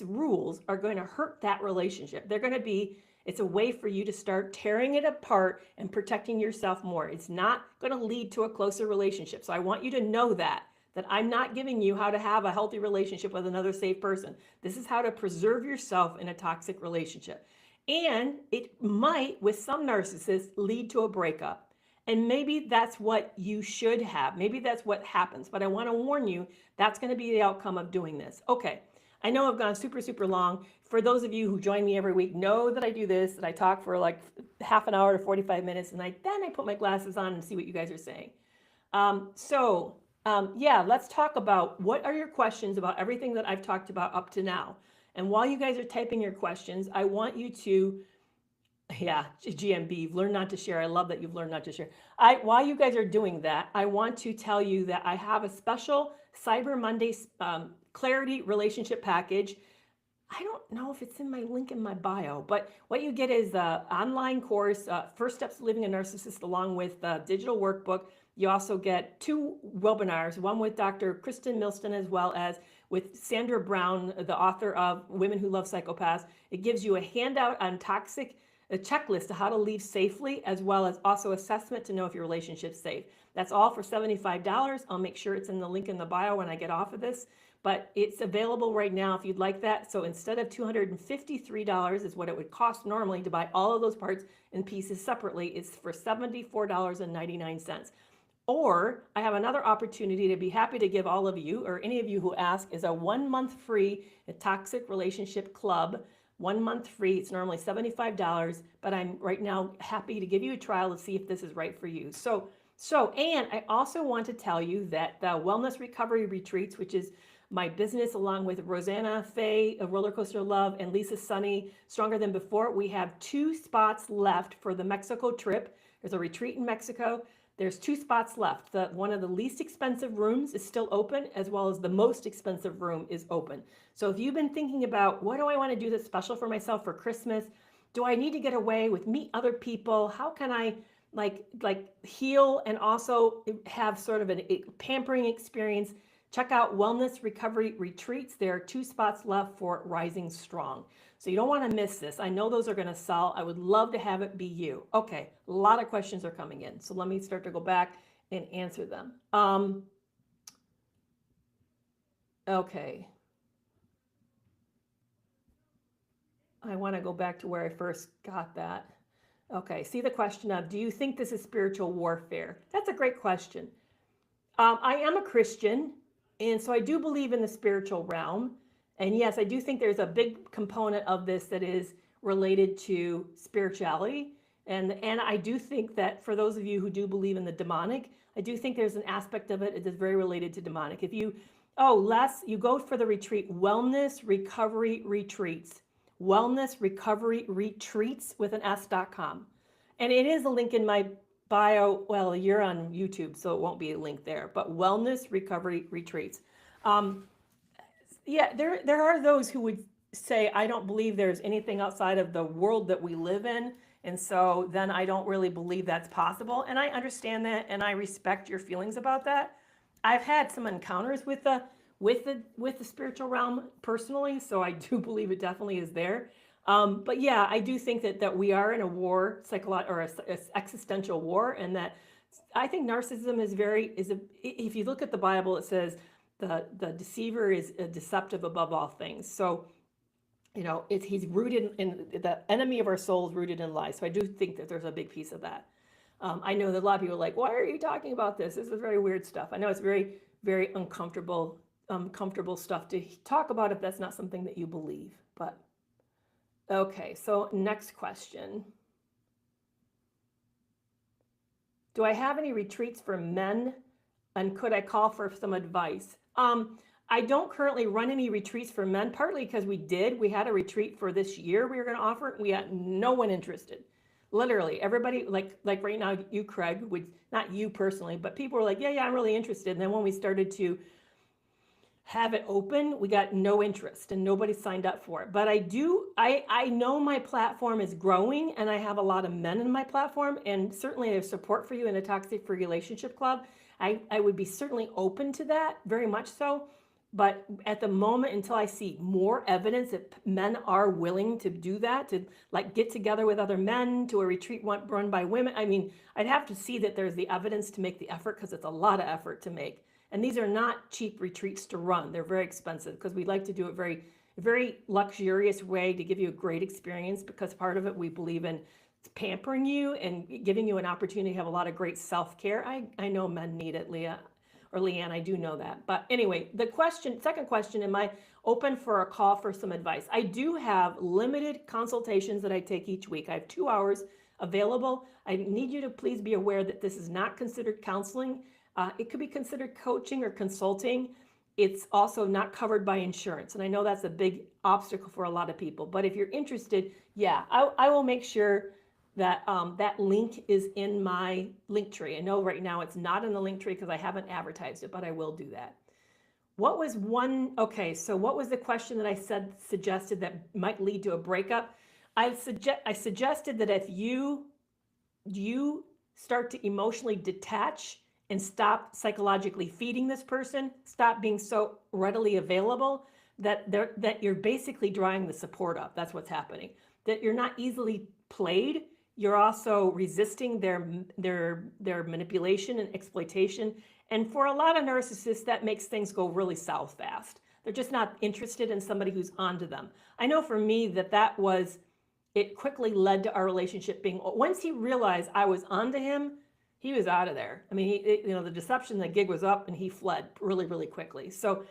rules are going to hurt that relationship. They're going to be, it's a way for you to start tearing it apart and protecting yourself more. It's not going to lead to a closer relationship. So I want you to know that I'm not giving you how to have a healthy relationship with another safe person. This is how to preserve yourself in a toxic relationship. And it might, with some narcissists, lead to a breakup. And maybe that's what you should have. Maybe that's what happens. But I want to warn you, that's going to be the outcome of doing this. Okay. I know I've gone super, super long. For those of you who join me every week, know that I do this, that I talk for like half an hour to 45 minutes, and then I put my glasses on and see what you guys are saying. Yeah, let's talk about what are your questions about everything that I've talked about up to now. And while you guys are typing your questions, I want you to, yeah, GMB, you've learned not to share. I love that you've learned not to share. While you guys are doing that, I want to tell you that I have a special Cyber Monday Clarity Relationship Package. I don't know if it's in my link in my bio, but what you get is an online course, First Steps to Living a Narcissist, along with the digital workbook. You also get 2 webinars, one with Dr. Kristen Milstead as well as with Sandra Brown, the author of Women Who Love Psychopaths. It gives you a handout on a checklist of how to leave safely, as well as also assessment to know if your relationship's safe. That's all for $75. I'll make sure it's in the link in the bio when I get off of this, but it's available right now if you'd like that. So instead of $253 is what it would cost normally to buy all of those parts and pieces separately, it's for $74.99. Or I have another opportunity to be happy to give all of you, or any of you who ask, is a 1 month free Toxic Relationship Club. 1 month free. It's normally $75, but I'm right now happy to give you a trial to see if this is right for you. And I also want to tell you that the Wellness Recovery Retreats, which is my business along with Rosanna Faye of Roller Coaster Love and Lisa Sunny, Stronger Than Before, we have 2 spots left for the Mexico trip. There's a retreat in Mexico. There's 2 spots left. One of the least expensive rooms is still open, as well as the most expensive room is open. So if you've been thinking about, what do I want to do that's special for myself for Christmas? Do I need to get away with meet other people? How can I like heal and also have sort of a pampering experience? Check out Wellness Recovery Retreats. There are 2 spots left for Rising Strong. So you don't want to miss this. I know those are going to sell. I would love to have it be you. Okay, a lot of questions are coming in. So let me start to go back and answer them. Okay. I want to go back to where I first got that. Okay, see the question of, do you think this is spiritual warfare? That's a great question. I am a Christian, and so I do believe in the spiritual realm. And yes, I do think there's a big component of this that is related to spirituality. And I do think that for those of you who do believe in the demonic, I do think there's an aspect of it that is very related to demonic. If you, you go for the retreat, Wellness Recovery Retreats. Wellness Recovery Retreats with an S.com. And it is a link in my bio. Well, you're on YouTube, so it won't be a link there, but Wellness Recovery Retreats. Yeah, there are those who would say, I don't believe there's anything outside of the world that we live in And so then I don't really believe that's possible. And I understand that, and I respect your feelings about that. I've had some encounters with the spiritual realm personally, so I do believe it definitely is there. But yeah, I do think that we are in a war, or a existential war, and that I think narcissism if you look at the Bible, it says the deceiver is deceptive above all things. So, he's rooted in the enemy of our soul is rooted in lies. So I do think that there's a big piece of that. I know that a lot of people are like, why are you talking about this? This is very weird stuff. I know it's very, very uncomfortable, comfortable stuff to talk about if that's not something that you believe. But okay, so next question. Do I have any retreats for men, and could I call for some advice? I don't currently run any retreats for men, partly because we had a retreat for this year we were going to offer, and we had no one interested. Literally, everybody, like right now, you, Craig, not you personally, but people were like, yeah, I'm really interested. And then when we started to have it open, we got no interest and nobody signed up for it. But I know my platform is growing, and I have a lot of men in my platform, and certainly I have support for you in a Toxic Free Relationship Club. I would be certainly open to that, very much so. But at the moment, until I see more evidence that men are willing to do that, to like get together with other men, to a retreat run by women, I mean, I'd have to see that there's the evidence to make the effort, because it's a lot of effort to make. And these are not cheap retreats to run. They're very expensive, because we like to do it very luxurious way to give you a great experience, because part of it we believe in pampering you and giving you an opportunity to have a lot of great self-care. I know men need it, Leah. Or Leanne, I do know that. But anyway, second question, am I open for a call for some advice? I do have limited consultations that I take each week. I have 2 hours available. I need you to please be aware that this is not considered counseling. It could be considered coaching or consulting. It's also not covered by insurance. And I know that's a big obstacle for a lot of people. But if you're interested, yeah, I will make sure that that link is in my link tree. I know right now it's not in the link tree because I haven't advertised it, but I will do that. What was the question that I suggested that might lead to a breakup? I suggested that if you start to emotionally detach and stop psychologically feeding this person, stop being so readily available, that you're basically drying the support up. That's what's happening. That you're not easily played. You're also resisting their manipulation and exploitation. And for a lot of narcissists, that makes things go really south fast. They're just not interested in somebody who's onto them. I know for me it quickly led to our relationship being, once he realized I was onto him, he was out of there. I mean, the deception, the gig was up, and he fled really, really quickly. So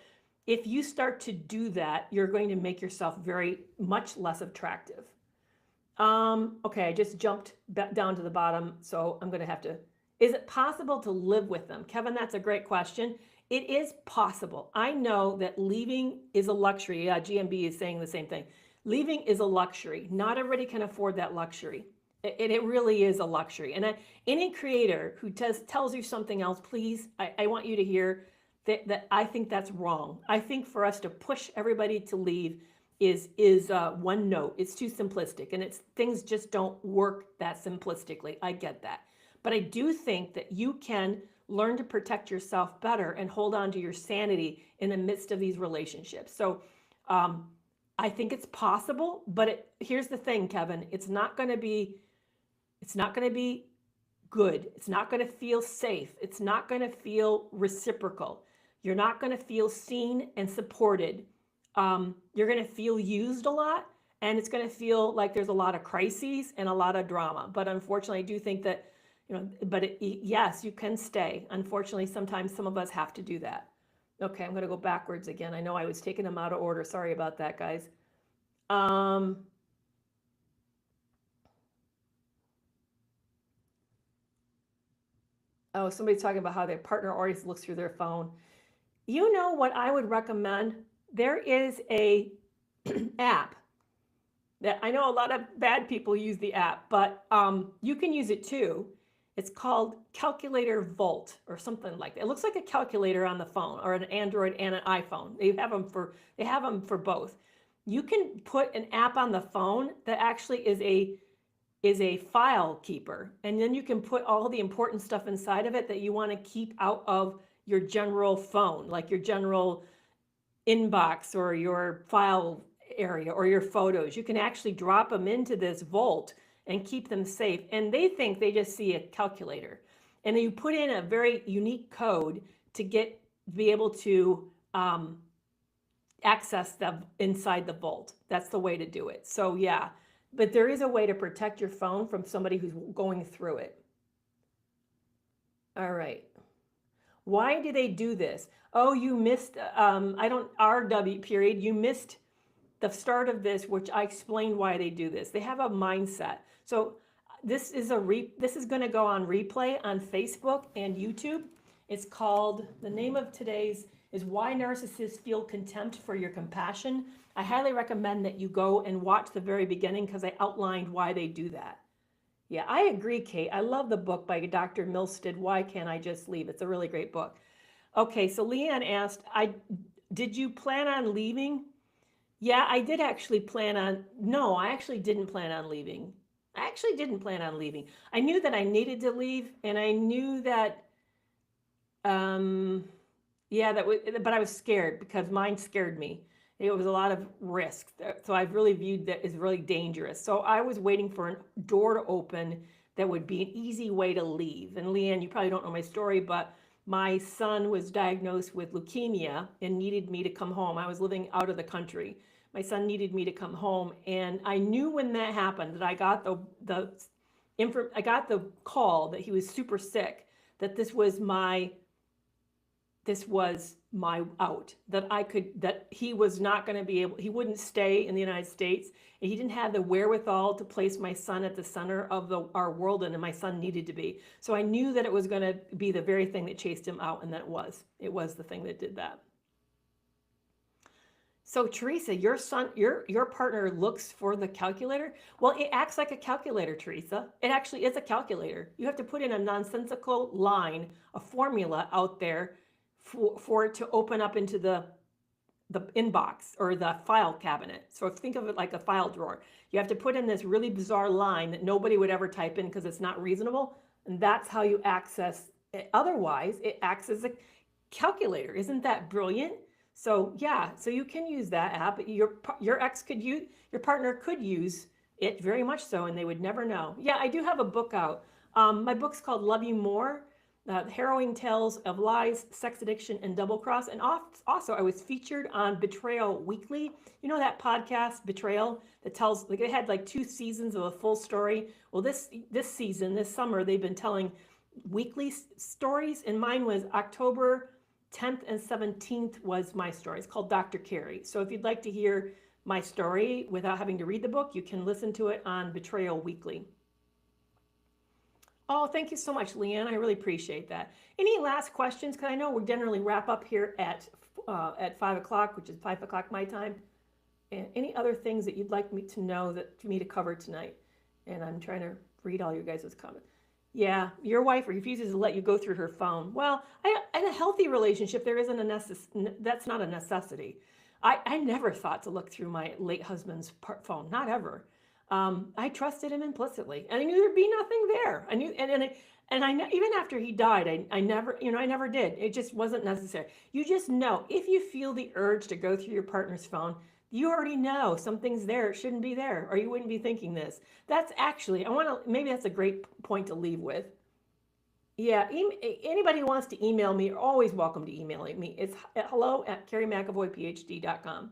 if you start to do that, you're going to make yourself very much less attractive. Okay, I just jumped down to the bottom, so I'm going to have to, is it possible to live with them? Kevin, that's a great question. It is possible. I know that leaving is a luxury. Yeah, GMB is saying the same thing. Leaving is a luxury. Not everybody can afford that luxury. It really is a luxury. And any creator who tells you something else, please, I want you to hear that I think that's wrong. I think for us to push everybody to leave is one note. It's too simplistic, and things just don't work that simplistically. I get that. But I do think that you can learn to protect yourself better and hold on to your sanity in the midst of these relationships. So I think it's possible, but here's the thing, Kevin, it's not going to be good. It's not going to feel safe. It's not going to feel reciprocal. You're not going to feel seen and supported. You're going to feel used a lot, and it's going to feel like there's a lot of crises and a lot of drama. But unfortunately, I do think that, yes, you can stay. Unfortunately, sometimes some of us have to do that. Okay, I'm going to go backwards again. I know I was taking them out of order. Sorry about that, guys. Oh, somebody's talking about how their partner always looks through their phone. You know what I would recommend? There is a app that I know a lot of bad people use the app, but you can use it too. It's called Calculator Volt or something like that. It looks like a calculator on the phone, or an Android and an iPhone. They have them for both. You can put an app on the phone that actually is is a file keeper. And then you can put all the important stuff inside of it that you want to keep out of your general phone, like your general inbox or your file area or your photos. You can actually drop them into this vault and keep them safe. And they think they just see a calculator. And then you put in a very unique code to be able to access them inside the vault. That's the way to do it. So yeah, but there is a way to protect your phone from somebody who's going through it. All right. Why do they do this? Oh, you missed, RW period, you missed the start of this, which I explained why they do this. They have a mindset. So this is going to go on replay on Facebook and YouTube. It's called, the name of today's is Why Narcissists Feel Contempt for Your Compassion. I highly recommend that you go and watch the very beginning because I outlined why they do that. Yeah, I agree, Kate. I love the book by Dr. Milstead, Why Can't I Just Leave? It's a really great book. Okay, so Leanne asked, did you plan on leaving? Yeah, I did actually no, I actually didn't plan on leaving. I knew that I needed to leave, and I knew that, but I was scared because mine scared me. It was a lot of risk. So I've really viewed that as really dangerous. So I was waiting for a door to open that would be an easy way to leave. And Leanne, you probably don't know my story, but my son was diagnosed with leukemia and needed me to come home. I was living out of the country. My son needed me to come home. And I knew when that happened that I got the call that he was super sick, that this was my out, that he was not going to be able, he wouldn't stay in the United States, and he didn't have the wherewithal to place my son at the center of our world, and my son needed to be. So I knew that it was going to be the very thing that chased him out, and that it was the thing that did that. So Teresa, your son, your partner looks for the calculator. Well, it acts like a calculator, Teresa. It actually is a calculator. You have to put in a nonsensical line, a formula out there for it to open up into the inbox or the file cabinet. So think of it like a file drawer. You have to put in this really bizarre line that nobody would ever type in because it's not reasonable. And that's how you access it. Otherwise, it acts as a calculator. Isn't that brilliant? So yeah, so you can use that app. Your partner could use it very much so, and they would never know. Yeah, I do have a book out. My book's called Love You More. Harrowing Tales of Lies, Sex Addiction, and Double Cross. And also, I was featured on Betrayal Weekly. You know that podcast, Betrayal, that tells, like, it had like 2 seasons of a full story. Well, this season, this summer, they've been telling weekly stories, and mine was October 10th and 17th was my story. It's called Dr. Kerry. So if you'd like to hear my story without having to read the book, you can listen to it on Betrayal Weekly. Oh, thank you so much, Leanne. I really appreciate that. Any last questions? Because I know we generally wrap up here at 5 o'clock, which is 5 o'clock my time. And any other things that you'd like me to know for me to cover tonight? And I'm trying to read all your guys' comments. Yeah, your wife refuses to let you go through her phone. Well, in a healthy relationship, there isn't that's not a necessity. I never thought to look through my late husband's phone, not ever. I trusted him implicitly, and I knew there'd be nothing there. I knew, and I know, even after he died, I never did. It just wasn't necessary. You just know, if you feel the urge to go through your partner's phone, you already know something's there. It shouldn't be there, or you wouldn't be thinking this. That's actually, maybe that's a great point to leave with. Yeah, anybody who wants to email me, are always welcome to email me. It's hello@kerrymcavoyphd.com.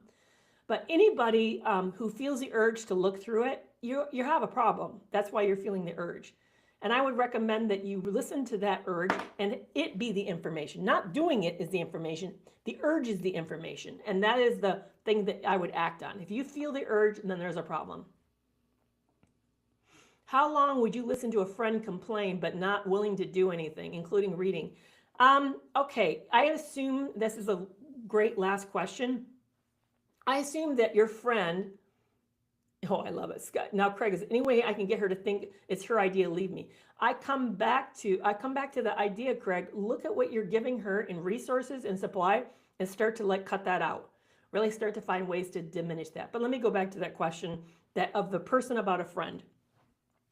But anybody who feels the urge to look through it, you have a problem. That's why you're feeling the urge. And I would recommend that you listen to that urge and it be the information. Not doing it is the information. The urge is the information. And that is the thing that I would act on. If you feel the urge, then there's a problem. How long would you listen to a friend complain but not willing to do anything, including reading? Okay, I assume this is a great last question. I assume that your friend, oh, I love it, Scott. Now, Craig, is any way I can get her to think it's her idea to leave me? I come back to the idea, Craig. Look at what you're giving her in resources and supply and start to cut that out. Really start to find ways to diminish that. But let me go back to that question of the person about a friend.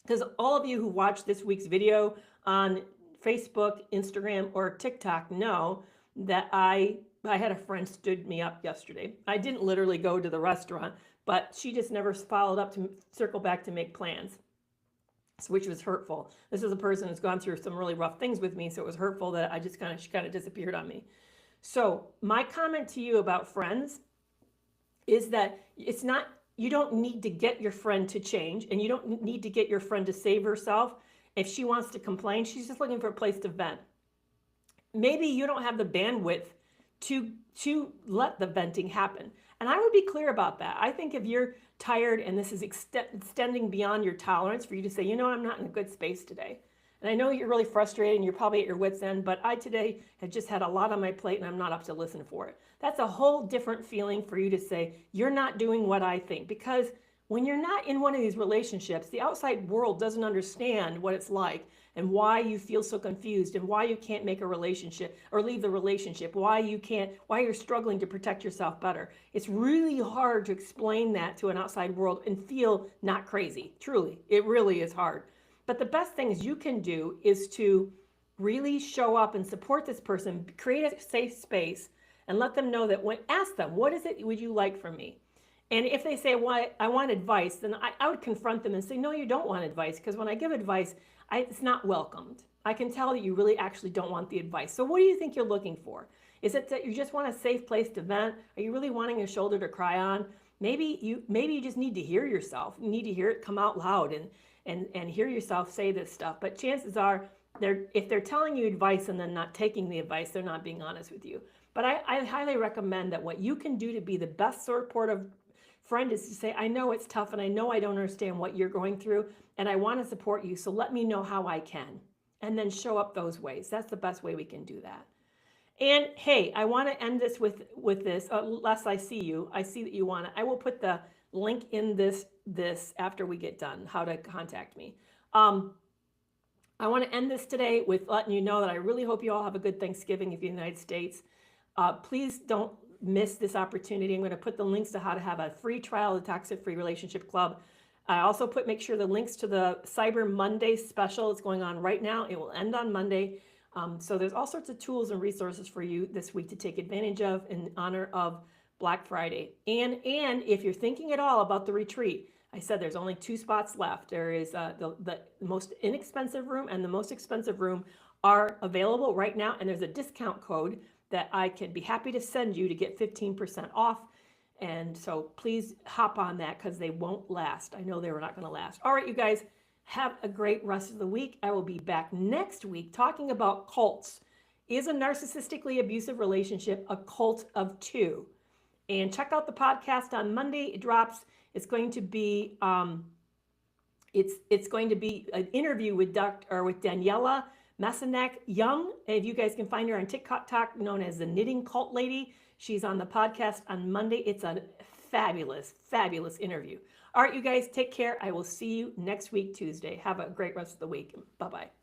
Because all of you who watched this week's video on Facebook, Instagram, or TikTok know that I had a friend stood me up yesterday. I didn't literally go to the restaurant, but she just never followed up to circle back to make plans, which was hurtful. This is a person who's gone through some really rough things with me, so it was hurtful that she kind of disappeared on me. So my comment to you about friends is that you don't need to get your friend to change, and you don't need to get your friend to save herself. If she wants to complain, she's just looking for a place to vent. Maybe you don't have the bandwidth to let the venting happen. And I would be clear about that. I think if you're tired and this is extending beyond your tolerance for you to say, I'm not in a good space today. And I know you're really frustrated and you're probably at your wit's end, but I today have just had a lot on my plate and I'm not up to listen for it. That's a whole different feeling for you to say, you're not doing what I think. Because when you're not in one of these relationships, the outside world doesn't understand what it's like and why you feel so confused and why you can't make a relationship or leave the relationship, why you're struggling to protect yourself better. It's really hard to explain that to an outside world and feel not crazy. Truly, it really is hard. But the best things you can do is to really show up and support this person, create a safe space, and let them know that ask them, what is it would you like from me? And if they say, well, I want advice, then I would confront them and say, no, you don't want advice, because when I give advice, it's not welcomed. I can tell that you really actually don't want the advice. So what do you think you're looking for? Is it that you just want a safe place to vent? Are you really wanting a shoulder to cry on? Maybe you just need to hear yourself. You need to hear it come out loud and hear yourself say this stuff. But chances are, if they're telling you advice and then not taking the advice, they're not being honest with you. But I highly recommend that what you can do to be the best supportive friend is to say, I know it's tough and I know I don't understand what you're going through and I want to support you, so let me know how I can. And then show up those ways. That's the best way we can do that. And hey, I want to end this with this. Les, I see you. I see that you want it. I will put the link in this after we get done, how to contact me. I want to end this today with letting you know that I really hope you all have a good Thanksgiving if you're in the United States. Please don't miss this opportunity. I'm going to put the links to how to have a free trial of the Toxic Free Relationship Club. I also make sure the links to the Cyber Monday special is going on right now. It will end on Monday. So there's all sorts of tools and resources for you this week to take advantage of in honor of Black Friday. And if you're thinking at all about the retreat, I said there's only 2 spots left. There is the most inexpensive room and the most expensive room are available right now. And there's a discount code that I can be happy to send you to get 15% off. And so please hop on that because they won't last. I know they were not going to last. All right, you guys, have a great rest of the week. I will be back next week talking about cults. Is a narcissistically abusive relationship a cult of 2? And check out the podcast on Monday. It drops. It's going to be it's going to be an interview with Daniela Massanek Young. If you guys can find her on TikTok, known as the Knitting Cult Lady. She's on the podcast on Monday. It's a fabulous, fabulous interview. All right, you guys, take care. I will see you next week, Tuesday. Have a great rest of the week. Bye-bye.